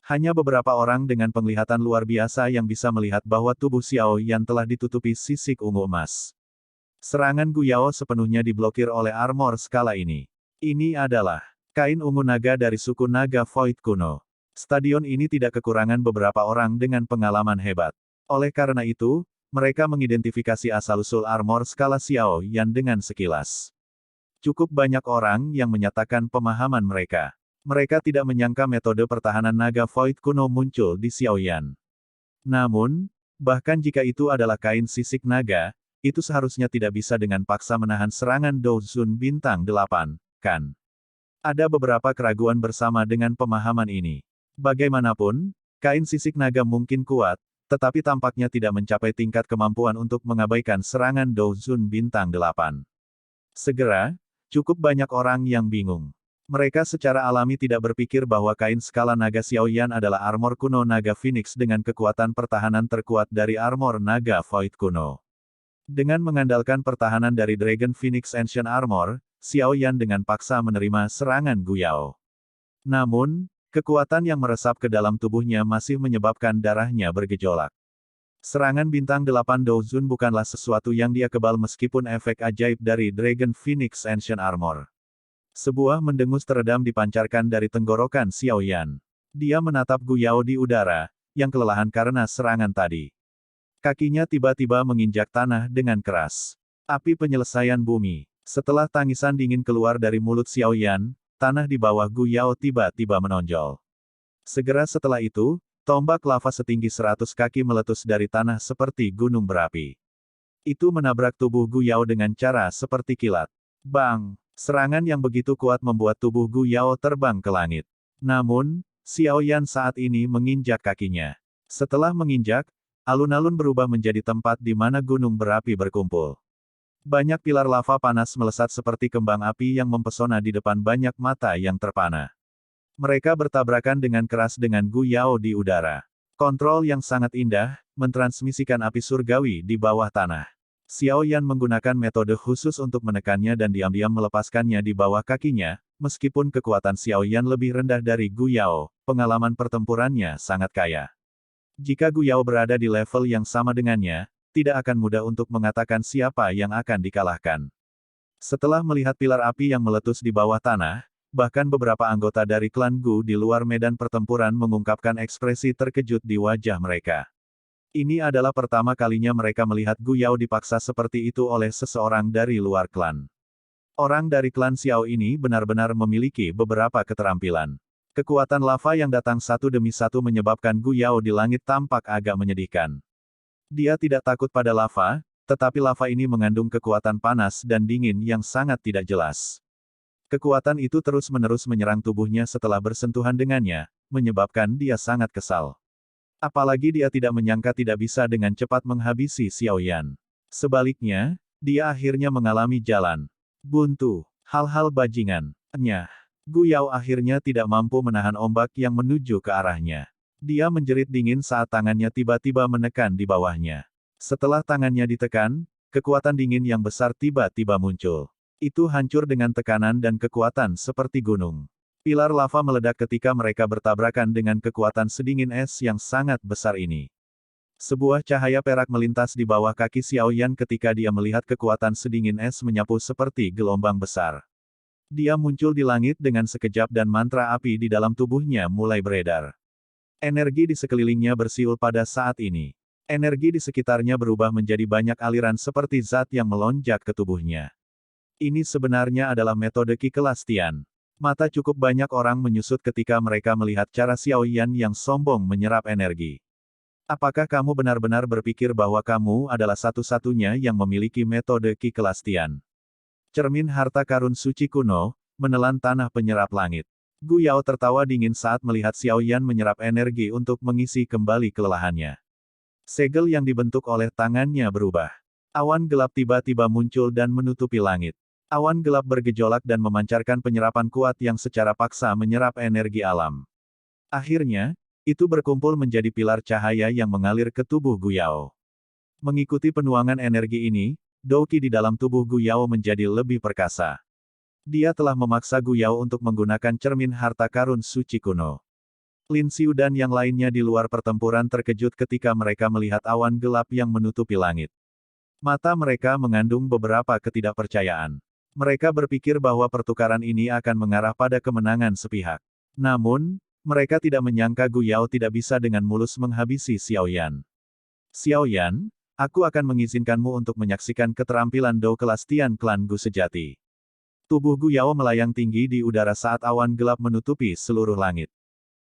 Hanya beberapa orang dengan penglihatan luar biasa yang bisa melihat bahwa tubuh Xiao Yan telah ditutupi sisik ungu emas. Serangan Gu Yao sepenuhnya diblokir oleh armor skala ini. Ini adalah kain ungu naga dari suku naga Void kuno. Stadion ini tidak kekurangan beberapa orang dengan pengalaman hebat. Oleh karena itu, mereka mengidentifikasi asal-usul armor skala Xiao Yan dengan sekilas. Cukup banyak orang yang menyatakan pemahaman mereka. Mereka tidak menyangka metode pertahanan naga Void kuno muncul di Xiao Yan. Namun, bahkan jika itu adalah kain sisik naga, itu seharusnya tidak bisa dengan paksa menahan serangan Douzun Bintang 8, kan? Ada beberapa keraguan bersama dengan pemahaman ini. Bagaimanapun, kain sisik naga mungkin kuat, tetapi tampaknya tidak mencapai tingkat kemampuan untuk mengabaikan serangan Douzun Bintang 8. Segera, cukup banyak orang yang bingung. Mereka secara alami tidak berpikir bahwa kain skala naga Xiao Yan adalah armor kuno naga Phoenix dengan kekuatan pertahanan terkuat dari armor naga Void kuno. Dengan mengandalkan pertahanan dari Dragon Phoenix Ancient Armor, Xiao Yan dengan paksa menerima serangan Gu Yao. Namun, kekuatan yang meresap ke dalam tubuhnya masih menyebabkan darahnya bergejolak. Serangan bintang 8 Douzun bukanlah sesuatu yang dia kebal meskipun efek ajaib dari Dragon Phoenix Ancient Armor. Sebuah mendengus teredam dipancarkan dari tenggorokan Xiao Yan. Dia menatap Gu Yao di udara, yang kelelahan karena serangan tadi. Kakinya tiba-tiba menginjak tanah dengan keras. Api penyelesaian bumi. Setelah tangisan dingin keluar dari mulut Xiao Yan, tanah di bawah Gu Yao tiba-tiba menonjol. Segera setelah itu, tombak lava setinggi 100 kaki meletus dari tanah seperti gunung berapi. Itu menabrak tubuh Gu Yao dengan cara seperti kilat. Bang! Serangan yang begitu kuat membuat tubuh Gu Yao terbang ke langit. Namun, Xiao Yan saat ini menginjak kakinya. Setelah menginjak, alun-alun berubah menjadi tempat di mana gunung berapi berkumpul. Banyak pilar lava panas melesat seperti kembang api yang mempesona di depan banyak mata yang terpana. Mereka bertabrakan dengan keras dengan Gu Yao di udara. Kontrol yang sangat indah, mentransmisikan api surgawi di bawah tanah. Xiao Yan menggunakan metode khusus untuk menekannya dan diam-diam melepaskannya di bawah kakinya, meskipun kekuatan Xiao Yan lebih rendah dari Gu Yao, pengalaman pertempurannya sangat kaya. Jika Gu Yao berada di level yang sama dengannya, tidak akan mudah untuk mengatakan siapa yang akan dikalahkan. Setelah melihat pilar api yang meletus di bawah tanah, bahkan beberapa anggota dari klan Gu di luar medan pertempuran mengungkapkan ekspresi terkejut di wajah mereka. Ini adalah pertama kalinya mereka melihat Gu Yao dipaksa seperti itu oleh seseorang dari luar klan. Orang dari klan Xiao ini benar-benar memiliki beberapa keterampilan. Kekuatan lava yang datang satu demi satu menyebabkan Gu Yao di langit tampak agak menyedihkan. Dia tidak takut pada lava, tetapi lava ini mengandung kekuatan panas dan dingin yang sangat tidak jelas. Kekuatan itu terus-menerus menyerang tubuhnya setelah bersentuhan dengannya, menyebabkan dia sangat kesal. Apalagi dia tidak menyangka tidak bisa dengan cepat menghabisi Xiao Yan. Sebaliknya, dia akhirnya mengalami jalan buntu, hal-hal bajingan. Nyah. Gu Yao akhirnya tidak mampu menahan ombak yang menuju ke arahnya. Dia menjerit dingin saat tangannya tiba-tiba menekan di bawahnya. Setelah tangannya ditekan, kekuatan dingin yang besar tiba-tiba muncul. Itu hancur dengan tekanan dan kekuatan seperti gunung. Pilar lava meledak ketika mereka bertabrakan dengan kekuatan sedingin es yang sangat besar ini. Sebuah cahaya perak melintas di bawah kaki Xiao Yan ketika dia melihat kekuatan sedingin es menyapu seperti gelombang besar. Dia muncul di langit dengan sekejap dan mantra api di dalam tubuhnya mulai beredar. Energi di sekelilingnya bersiul pada saat ini. Energi di sekitarnya berubah menjadi banyak aliran seperti zat yang melonjak ke tubuhnya. Ini sebenarnya adalah metode Qi kelas Tian. Mata cukup banyak orang menyusut ketika mereka melihat cara Xiao Yan yang sombong menyerap energi. Apakah kamu benar-benar berpikir bahwa kamu adalah satu-satunya yang memiliki metode Qi kelas Tian? Cermin harta karun suci kuno, menelan tanah penyerap langit. Gu Yao tertawa dingin saat melihat Xiao Yan menyerap energi untuk mengisi kembali kelelahannya. Segel yang dibentuk oleh tangannya berubah. Awan gelap tiba-tiba muncul dan menutupi langit. Awan gelap bergejolak dan memancarkan penyerapan kuat yang secara paksa menyerap energi alam. Akhirnya, itu berkumpul menjadi pilar cahaya yang mengalir ke tubuh Gu Yao. Mengikuti penuangan energi ini, Douqi di dalam tubuh Gu Yao menjadi lebih perkasa. Dia telah memaksa Gu Yao untuk menggunakan cermin harta karun suci kuno. Lin Xiu dan yang lainnya di luar pertempuran terkejut ketika mereka melihat awan gelap yang menutupi langit. Mata mereka mengandung beberapa ketidakpercayaan. Mereka berpikir bahwa pertukaran ini akan mengarah pada kemenangan sepihak. Namun, mereka tidak menyangka Gu Yao tidak bisa dengan mulus menghabisi Xiao Yan. Xiao Yan, aku akan mengizinkanmu untuk menyaksikan keterampilan Dou kelas Tian klan Gu sejati. Tubuh Gu Yao melayang tinggi di udara saat awan gelap menutupi seluruh langit.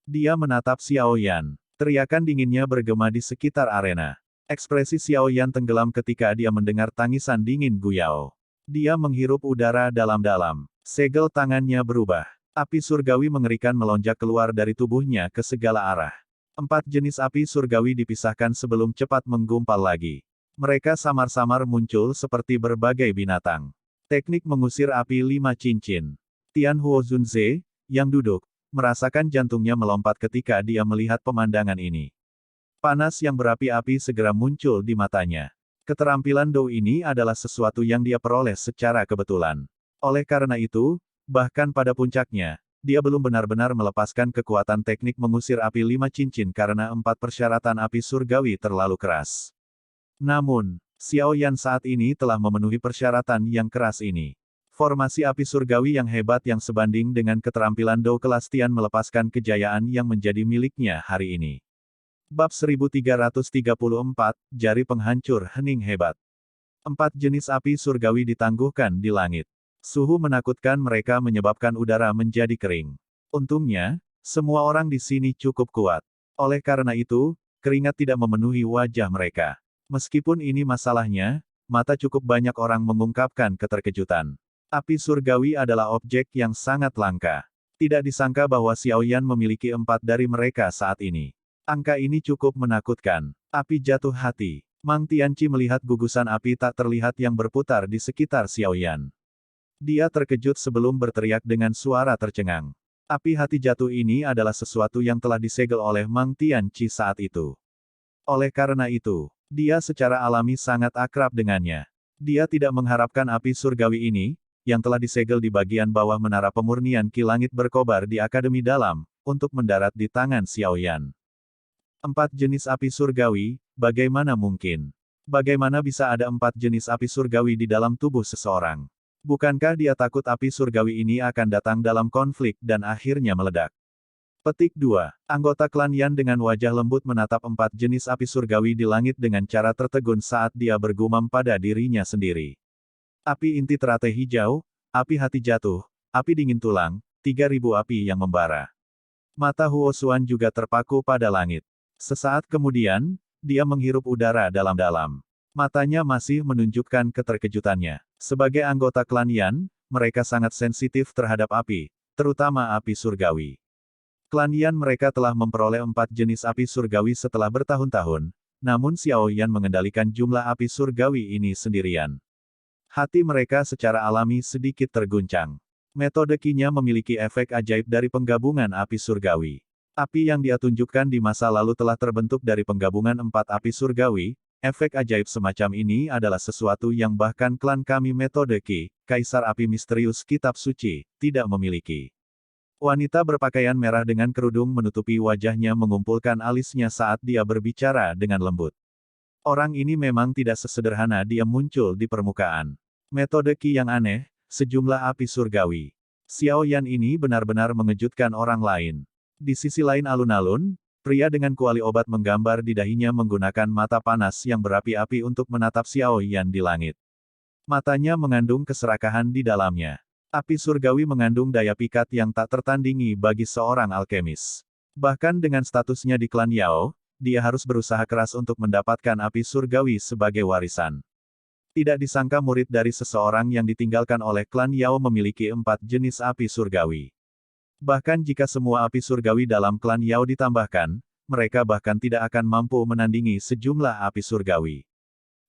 Dia menatap Xiao Yan. Teriakan dinginnya bergema di sekitar arena. Ekspresi Xiao Yan tenggelam ketika dia mendengar tangisan dingin Gu Yao. Dia menghirup udara dalam-dalam. Segel tangannya berubah. Api surgawi mengerikan melonjak keluar dari tubuhnya ke segala arah. 4 jenis api surgawi dipisahkan sebelum cepat menggumpal lagi. Mereka samar-samar muncul seperti berbagai binatang. Teknik mengusir api 5 cincin. Tian Huo Zunze, yang duduk, merasakan jantungnya melompat ketika dia melihat pemandangan ini. Panas yang berapi-api segera muncul di matanya. Keterampilan Dou ini adalah sesuatu yang dia peroleh secara kebetulan. Oleh karena itu, bahkan pada puncaknya, dia belum benar-benar melepaskan kekuatan teknik mengusir api 5 cincin karena 4 persyaratan api surgawi terlalu keras. Namun, Xiao Yan saat ini telah memenuhi persyaratan yang keras ini. Formasi api surgawi yang hebat yang sebanding dengan keterampilan Dou kelas Tian melepaskan kejayaan yang menjadi miliknya hari ini. Bab 1334, Jari Penghancur Hening Hebat. 4 jenis api surgawi ditangguhkan di langit. Suhu menakutkan mereka menyebabkan udara menjadi kering. Untungnya, semua orang di sini cukup kuat. Oleh karena itu, keringat tidak memenuhi wajah mereka. Meskipun ini masalahnya, mata cukup banyak orang mengungkapkan keterkejutan. Api surgawi adalah objek yang sangat langka. Tidak disangka bahwa Xiaoyan memiliki 4 dari mereka saat ini. Angka ini cukup menakutkan. Api jatuh hati. Mang Tianqi melihat gugusan api tak terlihat yang berputar di sekitar Xiaoyan. Dia terkejut sebelum berteriak dengan suara tercengang. Api hati jatuh ini adalah sesuatu yang telah disegel oleh Mang Tianqi saat itu. Oleh karena itu, dia secara alami sangat akrab dengannya. Dia tidak mengharapkan api surgawi ini, yang telah disegel di bagian bawah menara pemurnian Ki Langit berkobar di Akademi Dalam, untuk mendarat di tangan Xiaoyan. 4 jenis api surgawi, bagaimana mungkin? Bagaimana bisa ada 4 jenis api surgawi di dalam tubuh seseorang? Bukankah dia takut api surgawi ini akan datang dalam konflik dan akhirnya meledak? Petik 2. Anggota klan Yan dengan wajah lembut menatap 4 jenis api surgawi di langit dengan cara tertegun saat dia bergumam pada dirinya sendiri. Api inti teratai hijau, api hati jatuh, api dingin tulang, 3000 api yang membara. Mata Huo Xuan juga terpaku pada langit. Sesaat kemudian, dia menghirup udara dalam-dalam. Matanya masih menunjukkan keterkejutannya. Sebagai anggota klan Yan, mereka sangat sensitif terhadap api, terutama api surgawi. Klan Yan mereka telah memperoleh 4 jenis api surgawi setelah bertahun-tahun, namun Xiao Yan mengendalikan jumlah api surgawi ini sendirian. Hati mereka secara alami sedikit terguncang. Metode Qi-nya memiliki efek ajaib dari penggabungan api surgawi. Api yang dia tunjukkan di masa lalu telah terbentuk dari penggabungan 4 api surgawi. Efek ajaib semacam ini adalah sesuatu yang bahkan klan kami metode Qi, Kaisar Api Misterius Kitab Suci, tidak memiliki. Wanita berpakaian merah dengan kerudung menutupi wajahnya mengumpulkan alisnya saat dia berbicara dengan lembut. Orang ini memang tidak sesederhana dia muncul di permukaan. Metode Qi yang aneh, sejumlah api surgawi. Xiao Yan ini benar-benar mengejutkan orang lain. Di sisi lain alun-alun, pria dengan kuali obat menggambar di dahinya menggunakan mata panas yang berapi-api untuk menatap Xiao Yan di langit. Matanya mengandung keserakahan di dalamnya. Api surgawi mengandung daya pikat yang tak tertandingi bagi seorang alkemis. Bahkan dengan statusnya di klan Yao, dia harus berusaha keras untuk mendapatkan api surgawi sebagai warisan. Tidak disangka murid dari seseorang yang ditinggalkan oleh klan Yao memiliki 4 jenis api surgawi. Bahkan jika semua api surgawi dalam klan Yao ditambahkan, mereka bahkan tidak akan mampu menandingi sejumlah api surgawi.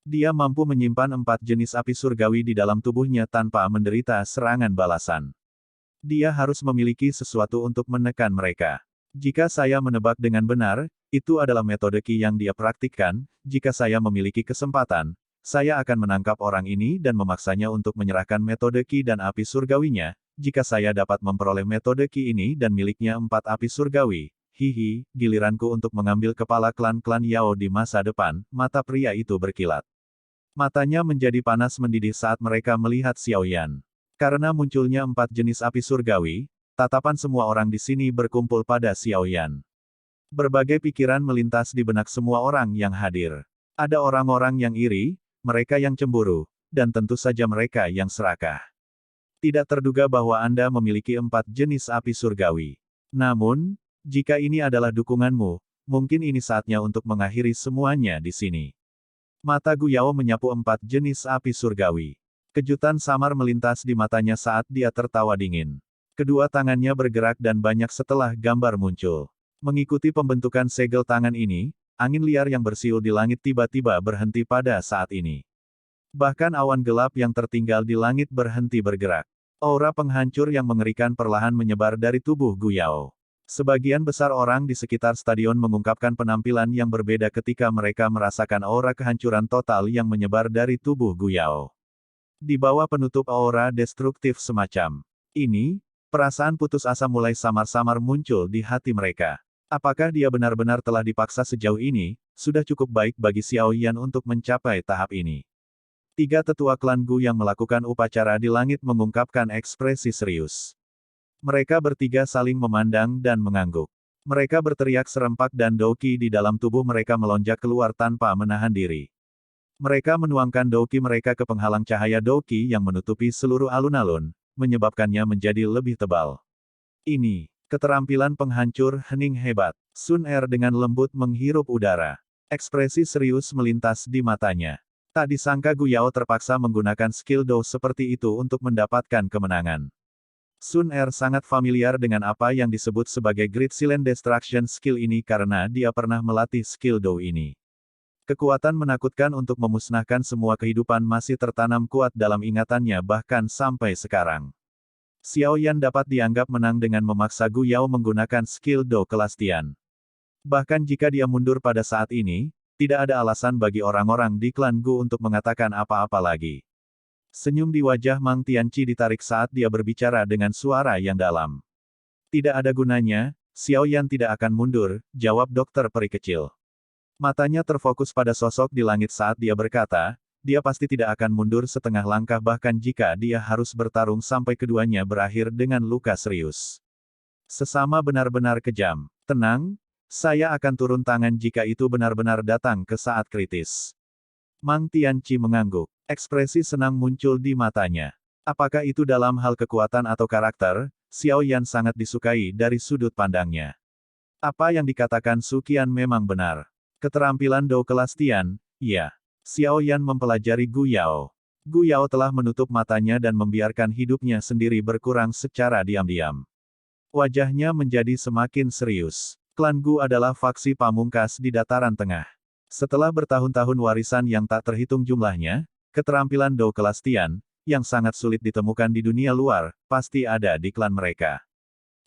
Dia mampu menyimpan 4 jenis api surgawi di dalam tubuhnya tanpa menderita serangan balasan. Dia harus memiliki sesuatu untuk menekan mereka. Jika saya menebak dengan benar, itu adalah metode Qi yang dia praktikkan. Jika saya memiliki kesempatan, saya akan menangkap orang ini dan memaksanya untuk menyerahkan metode Qi dan api surgawinya. Jika saya dapat memperoleh metode Qi ini dan miliknya 4 api surgawi, hihi, giliranku untuk mengambil kepala klan-klan Yao di masa depan. Mata pria itu berkilat. Matanya menjadi panas mendidih saat mereka melihat Xiao Yan. Karena munculnya 4 jenis api surgawi, tatapan semua orang di sini berkumpul pada Xiao Yan. Berbagai pikiran melintas di benak semua orang yang hadir. Ada orang-orang yang iri, mereka yang cemburu, dan tentu saja mereka yang serakah. Tidak terduga bahwa Anda memiliki 4 jenis api surgawi. Namun, jika ini adalah dukunganmu, mungkin ini saatnya untuk mengakhiri semuanya di sini. Mata Gu Yao menyapu 4 jenis api surgawi. Kejutan samar melintas di matanya saat dia tertawa dingin. Kedua tangannya bergerak dan banyak setelah gambar muncul. Mengikuti pembentukan segel tangan ini, angin liar yang bersiul di langit tiba-tiba berhenti pada saat ini. Bahkan awan gelap yang tertinggal di langit berhenti bergerak. Aura penghancur yang mengerikan perlahan menyebar dari tubuh Gu Yao. Sebagian besar orang di sekitar stadion mengungkapkan penampilan yang berbeda ketika mereka merasakan aura kehancuran total yang menyebar dari tubuh Gu Yao. Di bawah penutup aura destruktif semacam ini, perasaan putus asa mulai samar-samar muncul di hati mereka. Apakah dia benar-benar telah dipaksa sejauh ini? Sudah cukup baik bagi Xiao Yan untuk mencapai tahap ini. 3 tetua klan Gu yang melakukan upacara di langit mengungkapkan ekspresi serius. Mereka bertiga saling memandang dan mengangguk. Mereka berteriak serempak dan Douqi di dalam tubuh mereka melonjak keluar tanpa menahan diri. Mereka menuangkan Douqi mereka ke penghalang cahaya Douqi yang menutupi seluruh alun-alun, menyebabkannya menjadi lebih tebal. Ini, keterampilan penghancur hening hebat. Sun Er dengan lembut menghirup udara. Ekspresi serius melintas di matanya. Tak disangka Gu Yao terpaksa menggunakan skill Dou seperti itu untuk mendapatkan kemenangan. Sun Er sangat familiar dengan apa yang disebut sebagai Great Silent Destruction skill ini karena dia pernah melatih skill Dou ini. Kekuatan menakutkan untuk memusnahkan semua kehidupan masih tertanam kuat dalam ingatannya bahkan sampai sekarang. Xiao Yan dapat dianggap menang dengan memaksa Gu Yao menggunakan skill Dou kelas Tian. Bahkan jika dia mundur pada saat ini, tidak ada alasan bagi orang-orang di klan Gu untuk mengatakan apa-apa lagi. Senyum di wajah Mang Tianqi ditarik saat dia berbicara dengan suara yang dalam. Tidak ada gunanya, Xiao Yan tidak akan mundur, jawab dokter peri kecil. Matanya terfokus pada sosok di langit saat dia berkata, dia pasti tidak akan mundur setengah langkah bahkan jika dia harus bertarung sampai keduanya berakhir dengan luka serius. Sesama benar-benar kejam. Tenang, saya akan turun tangan jika itu benar-benar datang ke saat kritis. Mang Tianqi mengangguk. Ekspresi senang muncul di matanya. Apakah itu dalam hal kekuatan atau karakter, Xiao Yan sangat disukai dari sudut pandangnya. Apa yang dikatakan Su Qian memang benar. Keterampilan Dou kelas Tian, ya. Xiao Yan mempelajari Gu Yao. Gu Yao telah menutup matanya dan membiarkan hidupnya sendiri berkurang secara diam-diam. Wajahnya menjadi semakin serius. Klan Gu adalah faksi pamungkas di dataran tengah. Setelah bertahun-tahun warisan yang tak terhitung jumlahnya, keterampilan Dou kelas Tian, yang sangat sulit ditemukan di dunia luar, pasti ada di klan mereka.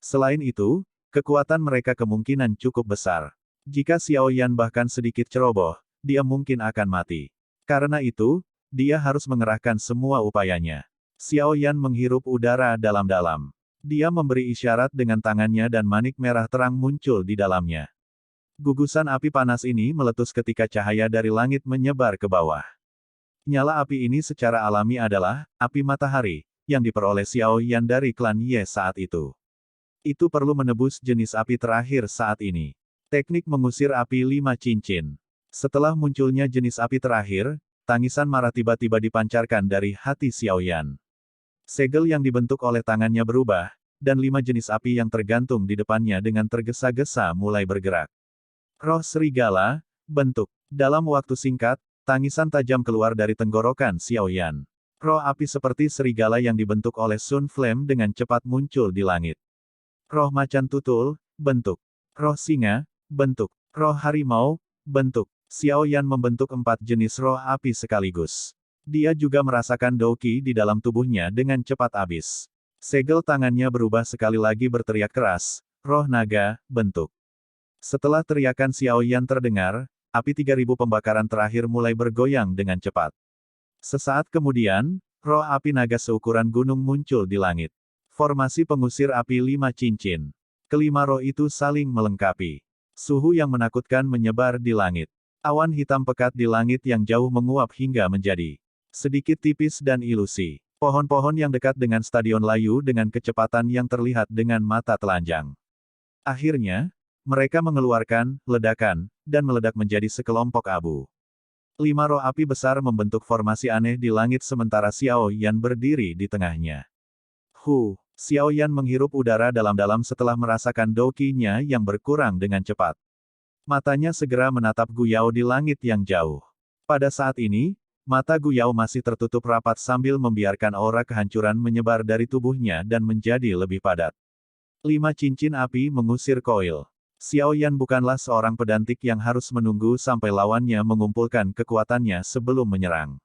Selain itu, kekuatan mereka kemungkinan cukup besar. Jika Xiao Yan bahkan sedikit ceroboh, dia mungkin akan mati. Karena itu, dia harus mengerahkan semua upayanya. Xiao Yan menghirup udara dalam-dalam. Dia memberi isyarat dengan tangannya dan manik merah terang muncul di dalamnya. Gugusan api panas ini meletus ketika cahaya dari langit menyebar ke bawah. Nyala api ini secara alami adalah api matahari, yang diperoleh Xiao Yan dari klan Ye saat itu. Itu perlu menebus jenis api terakhir saat ini. Teknik mengusir api 5 cincin. Setelah munculnya jenis api terakhir, tangisan marah tiba-tiba dipancarkan dari hati Xiao Yan. Segel yang dibentuk oleh tangannya berubah, dan 5 jenis api yang tergantung di depannya dengan tergesa-gesa mulai bergerak. Roh serigala, bentuk. Dalam waktu singkat, tangisan tajam keluar dari tenggorokan Xiao Yan. Roh api seperti serigala yang dibentuk oleh Sun Flame dengan cepat muncul di langit. Roh macan tutul, bentuk. Roh singa, bentuk. Roh harimau, bentuk. Xiao Yan membentuk 4 jenis roh api sekaligus. Dia juga merasakan Douqi di dalam tubuhnya dengan cepat habis. Segel tangannya berubah sekali lagi berteriak keras, roh naga, bentuk. Setelah teriakan Xiao Yan terdengar, api 3000 pembakaran terakhir mulai bergoyang dengan cepat. Sesaat kemudian, roh api naga seukuran gunung muncul di langit. Formasi pengusir api 5 cincin. Kelima roh itu saling melengkapi. Suhu yang menakutkan menyebar di langit. Awan hitam pekat di langit yang jauh menguap hingga menjadi sedikit tipis dan ilusi. Pohon-pohon yang dekat dengan stadion layu dengan kecepatan yang terlihat dengan mata telanjang. Akhirnya, mereka mengeluarkan ledakan, dan meledak menjadi sekelompok abu. 5 roh api besar membentuk formasi aneh di langit sementara Xiao Yan berdiri di tengahnya. Xiao Yan menghirup udara dalam-dalam setelah merasakan Douqi-nya yang berkurang dengan cepat. Matanya segera menatap Gu Yao di langit yang jauh. Pada saat ini, mata Gu Yao masih tertutup rapat sambil membiarkan aura kehancuran menyebar dari tubuhnya dan menjadi lebih padat. 5 cincin api mengusir koil. Xiao Yan bukanlah seorang pedantik yang harus menunggu sampai lawannya mengumpulkan kekuatannya sebelum menyerang.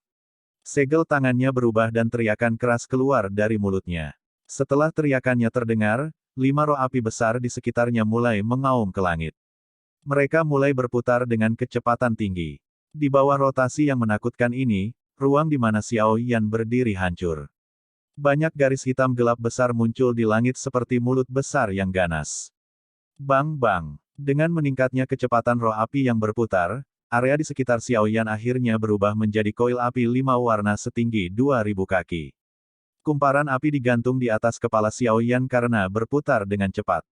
Segel tangannya berubah dan teriakan keras keluar dari mulutnya. Setelah teriakannya terdengar, 5 roh api besar di sekitarnya mulai mengaum ke langit. Mereka mulai berputar dengan kecepatan tinggi. Di bawah rotasi yang menakutkan ini, ruang di mana Xiao Yan berdiri hancur. Banyak garis hitam gelap besar muncul di langit seperti mulut besar yang ganas. Bang-bang. Dengan meningkatnya kecepatan roh api yang berputar, area di sekitar Xiao Yan akhirnya berubah menjadi koil api 5 warna setinggi 2000 kaki. Kumparan api digantung di atas kepala Xiao Yan karena berputar dengan cepat.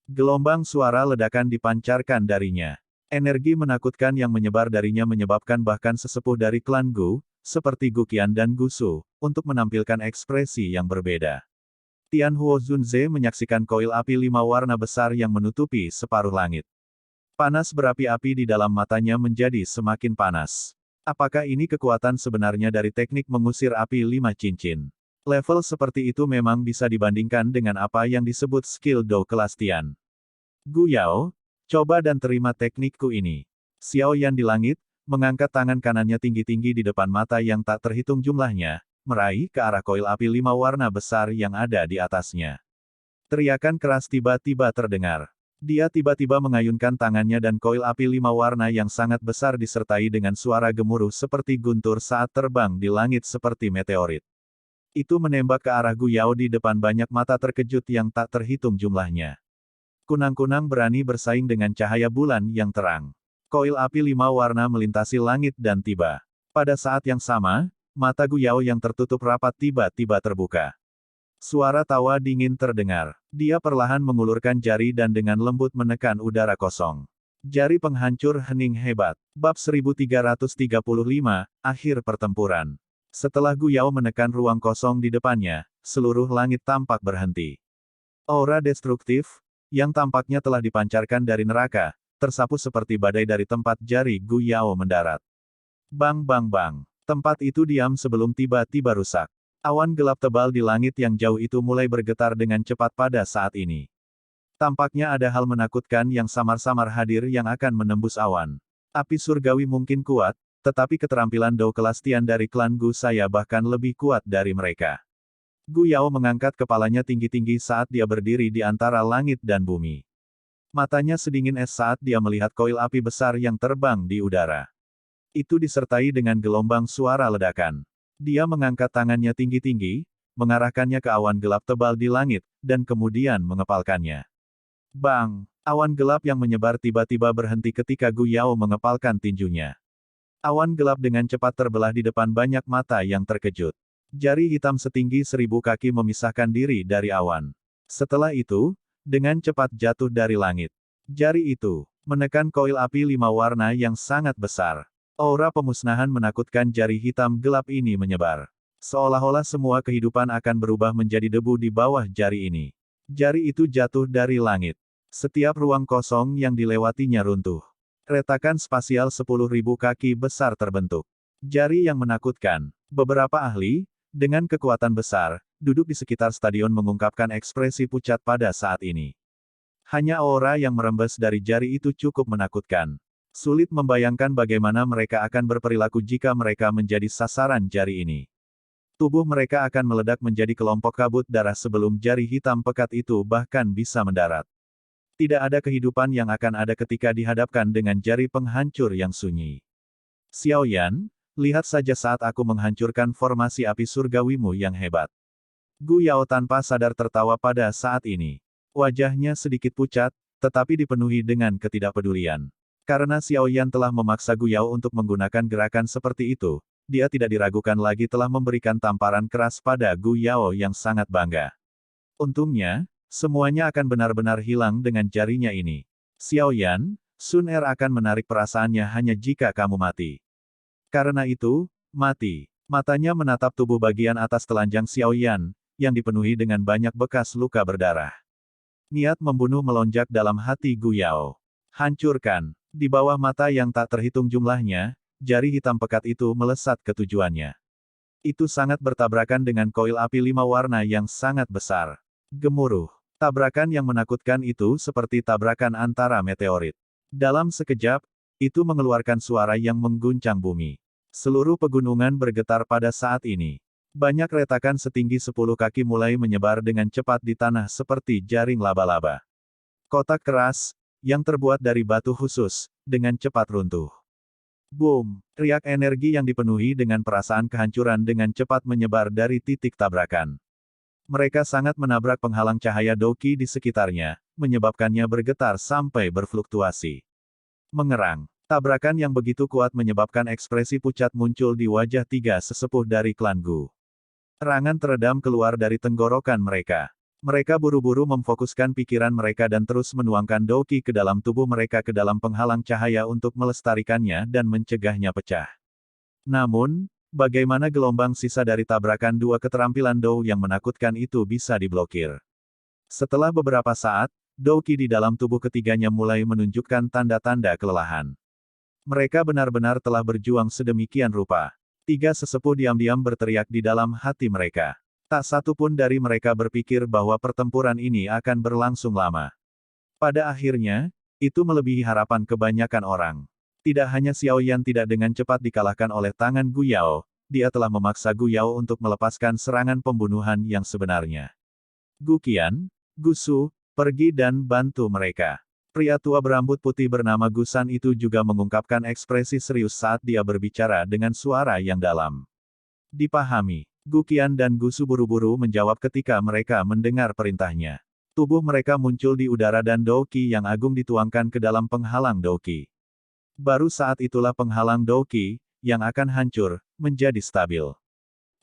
Gelombang suara ledakan dipancarkan darinya. Energi menakutkan yang menyebar darinya menyebabkan bahkan sesepuh dari klan Gu, seperti Gu Qian dan Gu Su, untuk menampilkan ekspresi yang berbeda. Tian Huo Zunze menyaksikan koil api 5 warna besar yang menutupi separuh langit. Panas berapi-api di dalam matanya menjadi semakin panas. Apakah ini kekuatan sebenarnya dari teknik mengusir api 5 cincin? Level seperti itu memang bisa dibandingkan dengan apa yang disebut skill Dou kelas Tian. Gu Yao, coba dan terima teknikku ini. Xiao Yan di langit, mengangkat tangan kanannya tinggi-tinggi di depan mata yang tak terhitung jumlahnya, meraih ke arah koil api 5 warna besar yang ada di atasnya. Teriakan keras tiba-tiba terdengar. Dia tiba-tiba mengayunkan tangannya dan koil api 5 warna yang sangat besar disertai dengan suara gemuruh seperti guntur saat terbang di langit seperti meteorit. Itu menembak ke arah Gu Yao di depan banyak mata terkejut yang tak terhitung jumlahnya. Kunang-kunang berani bersaing dengan cahaya bulan yang terang. Koil api 5 warna melintasi langit dan tiba. Pada saat yang sama, mata Gu Yao yang tertutup rapat tiba-tiba terbuka. Suara tawa dingin terdengar. Dia perlahan mengulurkan jari dan dengan lembut menekan udara kosong. Jari penghancur hening hebat. Bab 1335, Akhir Pertempuran. Setelah Gu Yao menekan ruang kosong di depannya, seluruh langit tampak berhenti. Aura destruktif, yang tampaknya telah dipancarkan dari neraka, tersapu seperti badai dari tempat jari Gu Yao mendarat. Bang bang bang. Tempat itu diam sebelum tiba-tiba rusak. Awan gelap tebal di langit yang jauh itu mulai bergetar dengan cepat pada saat ini. Tampaknya ada hal menakutkan yang samar-samar hadir yang akan menembus awan. Api surgawi mungkin kuat, tetapi keterampilan Dou kelas Tian dari klan Gu saya bahkan lebih kuat dari mereka. Gu Yao mengangkat kepalanya tinggi-tinggi saat dia berdiri di antara langit dan bumi. Matanya sedingin es saat dia melihat koil api besar yang terbang di udara. Itu disertai dengan gelombang suara ledakan. Dia mengangkat tangannya tinggi-tinggi, mengarahkannya ke awan gelap tebal di langit, dan kemudian mengepalkannya. Bang! Awan gelap yang menyebar tiba-tiba berhenti ketika Gu Yao mengepalkan tinjunya. Awan gelap dengan cepat terbelah di depan banyak mata yang terkejut. Jari hitam setinggi 1000 kaki memisahkan diri dari awan. Setelah itu, dengan cepat jatuh dari langit. Jari itu menekan koil api 5 warna yang sangat besar. Aura pemusnahan menakutkan jari hitam gelap ini menyebar. Seolah-olah semua kehidupan akan berubah menjadi debu di bawah jari ini. Jari itu jatuh dari langit. Setiap ruang kosong yang dilewatinya runtuh. Retakan spasial 10.000 kaki besar terbentuk. Jari yang menakutkan. Beberapa ahli, dengan kekuatan besar, duduk di sekitar stadion mengungkapkan ekspresi pucat pada saat ini. Hanya aura yang merembes dari jari itu cukup menakutkan. Sulit membayangkan bagaimana mereka akan berperilaku jika mereka menjadi sasaran jari ini. Tubuh mereka akan meledak menjadi kelompok kabut darah sebelum jari hitam pekat itu bahkan bisa mendarat. Tidak ada kehidupan yang akan ada ketika dihadapkan dengan jari penghancur yang sunyi. Xiao Yan, lihat saja saat aku menghancurkan formasi api surgawimu yang hebat. Gu Yao tanpa sadar tertawa pada saat ini. Wajahnya sedikit pucat, tetapi dipenuhi dengan ketidakpedulian. Karena Xiao Yan telah memaksa Gu Yao untuk menggunakan gerakan seperti itu, dia tidak diragukan lagi telah memberikan tamparan keras pada Gu Yao yang sangat bangga. Untungnya, semuanya akan benar-benar hilang dengan jarinya ini. Xiao Yan, Sun Er akan menarik perasaannya hanya jika kamu mati. Karena itu, mati. Matanya menatap tubuh bagian atas telanjang Xiao Yan, yang dipenuhi dengan banyak bekas luka berdarah. Niat membunuh melonjak dalam hati Gu Yao. Hancurkan. Di bawah mata yang tak terhitung jumlahnya, jari hitam pekat itu melesat ke tujuannya. Itu sangat bertabrakan dengan koil api 5 warna yang sangat besar. Gemuruh. Tabrakan yang menakutkan itu seperti tabrakan antara meteorit. Dalam sekejap, itu mengeluarkan suara yang mengguncang bumi. Seluruh pegunungan bergetar pada saat ini. Banyak retakan setinggi 10 kaki mulai menyebar dengan cepat di tanah seperti jaring laba-laba. Kotak keras, yang terbuat dari batu khusus, dengan cepat runtuh. Boom! Riak energi yang dipenuhi dengan perasaan kehancuran dengan cepat menyebar dari titik tabrakan. Mereka sangat menabrak penghalang cahaya Doki di sekitarnya, menyebabkannya bergetar sampai berfluktuasi. Mengerang. Tabrakan yang begitu kuat menyebabkan ekspresi pucat muncul di wajah tiga sesepuh dari klan Gu. Erangan teredam keluar dari tenggorokan mereka. Mereka buru-buru memfokuskan pikiran mereka dan terus menuangkan Douqi ke dalam tubuh mereka ke dalam penghalang cahaya untuk melestarikannya dan mencegahnya pecah. Namun, bagaimana gelombang sisa dari tabrakan dua keterampilan Dou yang menakutkan itu bisa diblokir? Setelah beberapa saat, Douqi di dalam tubuh ketiganya mulai menunjukkan tanda-tanda kelelahan. Mereka benar-benar telah berjuang sedemikian rupa. Tiga sesepuh diam-diam berteriak di dalam hati mereka. Tak satu pun dari mereka berpikir bahwa pertempuran ini akan berlangsung lama. Pada akhirnya, itu melebihi harapan kebanyakan orang. Tidak hanya Xiao Yan tidak dengan cepat dikalahkan oleh tangan Gu Yao, dia telah memaksa Gu Yao untuk melepaskan serangan pembunuhan yang sebenarnya. Gu Qian, Gu Su, pergi dan bantu mereka. Pria tua berambut putih bernama Gu San itu juga mengungkapkan ekspresi serius saat dia berbicara dengan suara yang dalam. Dipahami. Gu Qian dan Gu Su buru-buru menjawab ketika mereka mendengar perintahnya. Tubuh mereka muncul di udara dan Douqi yang agung dituangkan ke dalam penghalang Douqi. Baru saat itulah penghalang Douqi, yang akan hancur, menjadi stabil.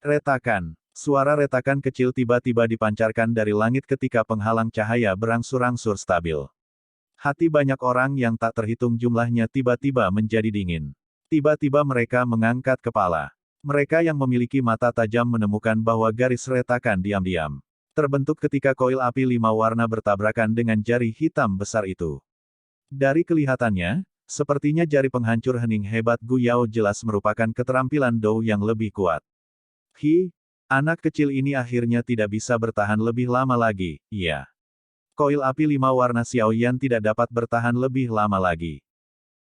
Retakan. Suara retakan kecil tiba-tiba dipancarkan dari langit ketika penghalang cahaya berangsur-angsur stabil. Hati banyak orang yang tak terhitung jumlahnya tiba-tiba menjadi dingin. Tiba-tiba mereka mengangkat kepala. Mereka yang memiliki mata tajam menemukan bahwa garis retakan diam-diam terbentuk ketika koil api 5 warna bertabrakan dengan jari hitam besar itu. Dari kelihatannya, sepertinya jari penghancur hening hebat Gu Yao jelas merupakan keterampilan Dou yang lebih kuat. Anak kecil ini akhirnya tidak bisa bertahan lebih lama lagi, iya. Koil api 5 warna Xiao Yan tidak dapat bertahan lebih lama lagi.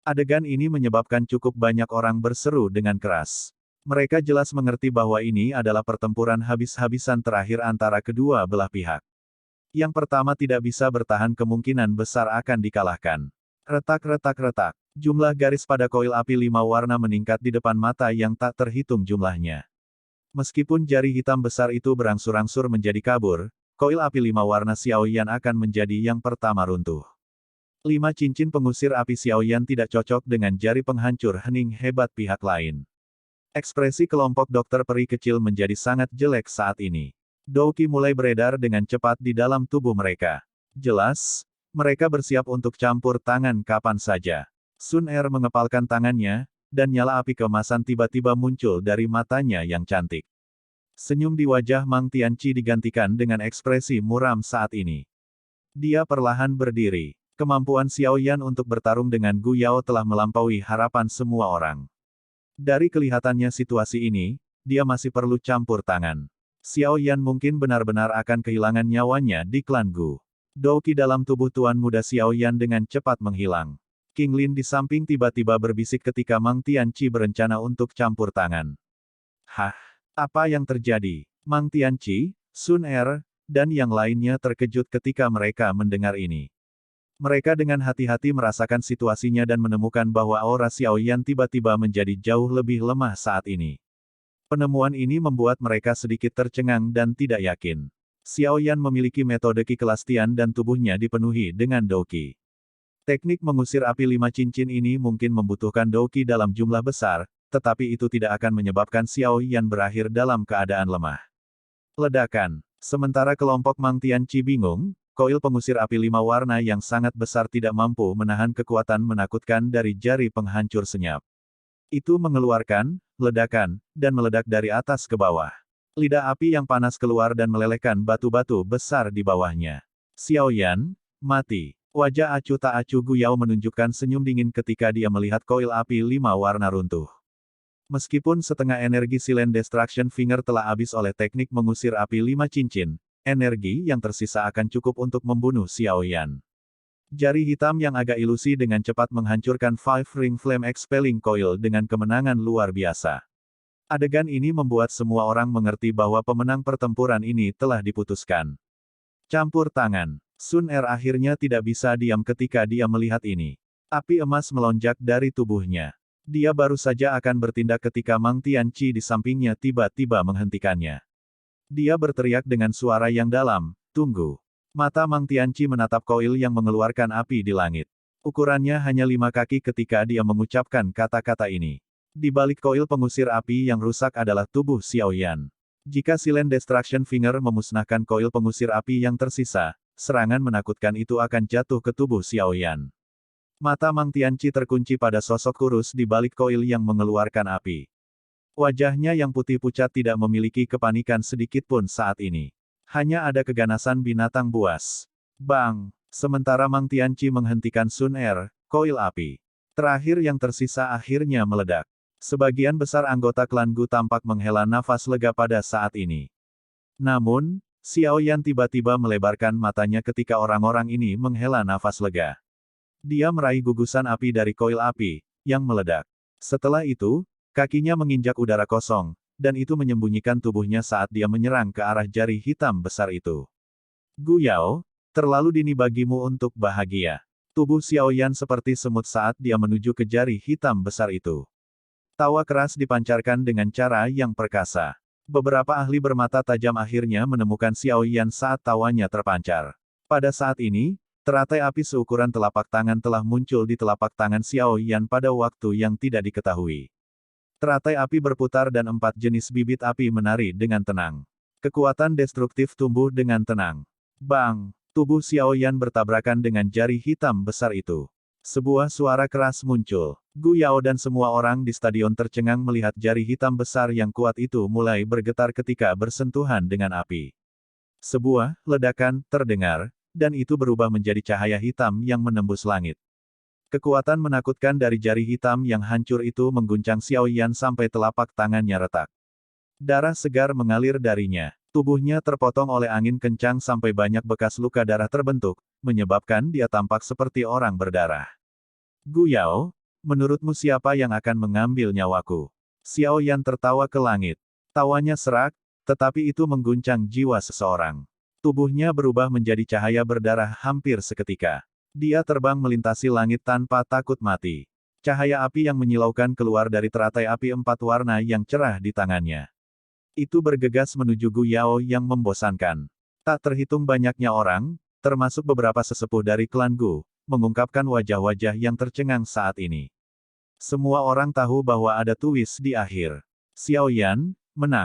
Adegan ini menyebabkan cukup banyak orang berseru dengan keras. Mereka jelas mengerti bahwa ini adalah pertempuran habis-habisan terakhir antara kedua belah pihak. Yang pertama tidak bisa bertahan kemungkinan besar akan dikalahkan. Retak-retak-retak. Jumlah garis pada koil api 5 warna meningkat di depan mata yang tak terhitung jumlahnya. Meskipun jari hitam besar itu berangsur-angsur menjadi kabur, koil api 5 warna Xiao Yan akan menjadi yang pertama runtuh. 5 cincin pengusir api Xiao Yan tidak cocok dengan jari penghancur hening hebat pihak lain. Ekspresi kelompok dokter peri kecil menjadi sangat jelek saat ini. Douqi mulai beredar dengan cepat di dalam tubuh mereka. Jelas, mereka bersiap untuk campur tangan kapan saja. Sun Er mengepalkan tangannya, dan nyala api keemasan tiba-tiba muncul dari matanya yang cantik. Senyum di wajah Mang Tianqi digantikan dengan ekspresi muram saat ini. Dia perlahan berdiri. Kemampuan Xiao Yan untuk bertarung dengan Gu Yao telah melampaui harapan semua orang. Dari kelihatannya situasi ini, dia masih perlu campur tangan. Xiao Yan mungkin benar-benar akan kehilangan nyawanya di klan Gu. Douqi dalam tubuh Tuan Muda Xiao Yan dengan cepat menghilang. King Lin di samping tiba-tiba berbisik ketika Mang Tianqi berencana untuk campur tangan. Hah? Apa yang terjadi? Mang Tianqi, Sun Er, dan yang lainnya terkejut ketika mereka mendengar ini. Mereka dengan hati-hati merasakan situasinya dan menemukan bahwa aura Xiao Yan tiba-tiba menjadi jauh lebih lemah saat ini. Penemuan ini membuat mereka sedikit tercengang dan tidak yakin. Xiao Yan memiliki metode Qi Kelastian dan tubuhnya dipenuhi dengan Douqi. Teknik mengusir api 5 cincin ini mungkin membutuhkan Douqi dalam jumlah besar, tetapi itu tidak akan menyebabkan Xiao Yan berakhir dalam keadaan lemah. Ledakan. Sementara kelompok Mang Tianqi bingung, koil pengusir api 5 warna yang sangat besar tidak mampu menahan kekuatan menakutkan dari jari penghancur senyap. Itu mengeluarkan ledakan dan meledak dari atas ke bawah. Lidah api yang panas keluar dan melelehkan batu-batu besar di bawahnya. Xiao Yan, mati. Wajah acuh tak acuh Gu Yao menunjukkan senyum dingin ketika dia melihat koil api 5 warna runtuh. Meskipun setengah energi Silent Destruction Finger telah habis oleh teknik mengusir api 5 cincin, energi yang tersisa akan cukup untuk membunuh Xiao Yan. Jari hitam yang agak ilusi dengan cepat menghancurkan Five Ring Flame Expelling Coil dengan kemenangan luar biasa. Adegan ini membuat semua orang mengerti bahwa pemenang pertempuran ini telah diputuskan. Campur tangan. Sun Er akhirnya tidak bisa diam ketika dia melihat ini. Api emas melonjak dari tubuhnya. Dia baru saja akan bertindak ketika Mang Tianqi di sampingnya tiba-tiba menghentikannya. Dia berteriak dengan suara yang dalam, "Tunggu." Mata Mang Tianqi menatap koil yang mengeluarkan api di langit. Ukurannya hanya 5 kaki ketika dia mengucapkan kata-kata ini. Di balik koil pengusir api yang rusak adalah tubuh Xiao Yan. Jika Silent Destruction Finger memusnahkan koil pengusir api yang tersisa, serangan menakutkan itu akan jatuh ke tubuh Xiaoyan. Mata Mang Tianqi terkunci pada sosok kurus di balik koil yang mengeluarkan api. Wajahnya yang putih pucat tidak memiliki kepanikan sedikit pun saat ini. Hanya ada keganasan binatang buas. Bang! Sementara Mang Tianqi menghentikan Sun Er, koil api terakhir yang tersisa akhirnya meledak. Sebagian besar anggota klan Gu tampak menghela nafas lega pada saat ini. Namun, Xiaoyan tiba-tiba melebarkan matanya ketika orang-orang ini menghela nafas lega. Dia meraih gugusan api dari koil api, yang meledak. Setelah itu, kakinya menginjak udara kosong, dan itu menyembunyikan tubuhnya saat dia menyerang ke arah jari hitam besar itu. Gu Yao, terlalu dini bagimu untuk bahagia. Tubuh Xiaoyan seperti semut saat dia menuju ke jari hitam besar itu. Tawa keras dipancarkan dengan cara yang perkasa. Beberapa ahli bermata tajam akhirnya menemukan Xiaoyan saat tawanya terpancar. Pada saat ini, teratai api seukuran telapak tangan telah muncul di telapak tangan Xiaoyan pada waktu yang tidak diketahui. Teratai api berputar dan 4 jenis bibit api menari dengan tenang. Kekuatan destruktif tumbuh dengan tenang. Bang! Tubuh Xiaoyan bertabrakan dengan jari hitam besar itu. Sebuah suara keras muncul. Gu Yao dan semua orang di stadion tercengang melihat jari hitam besar yang kuat itu mulai bergetar ketika bersentuhan dengan api. Sebuah ledakan terdengar, dan itu berubah menjadi cahaya hitam yang menembus langit. Kekuatan menakutkan dari jari hitam yang hancur itu mengguncang Xiaoyan sampai telapak tangannya retak. Darah segar mengalir darinya. Tubuhnya terpotong oleh angin kencang sampai banyak bekas luka darah terbentuk, menyebabkan dia tampak seperti orang berdarah. Gu Yao, menurutmu siapa yang akan mengambil nyawaku? Xiaoyan tertawa ke langit. Tawanya serak, tetapi itu mengguncang jiwa seseorang. Tubuhnya berubah menjadi cahaya berdarah hampir seketika. Dia terbang melintasi langit tanpa takut mati. Cahaya api yang menyilaukan keluar dari teratai api 4 warna yang cerah di tangannya. Itu bergegas menuju Gu Yao yang membosankan. Tak terhitung banyaknya orang, termasuk beberapa sesepuh dari klan Gu, mengungkapkan wajah-wajah yang tercengang saat ini. Semua orang tahu bahwa ada twist di akhir. Xiaoyan menang.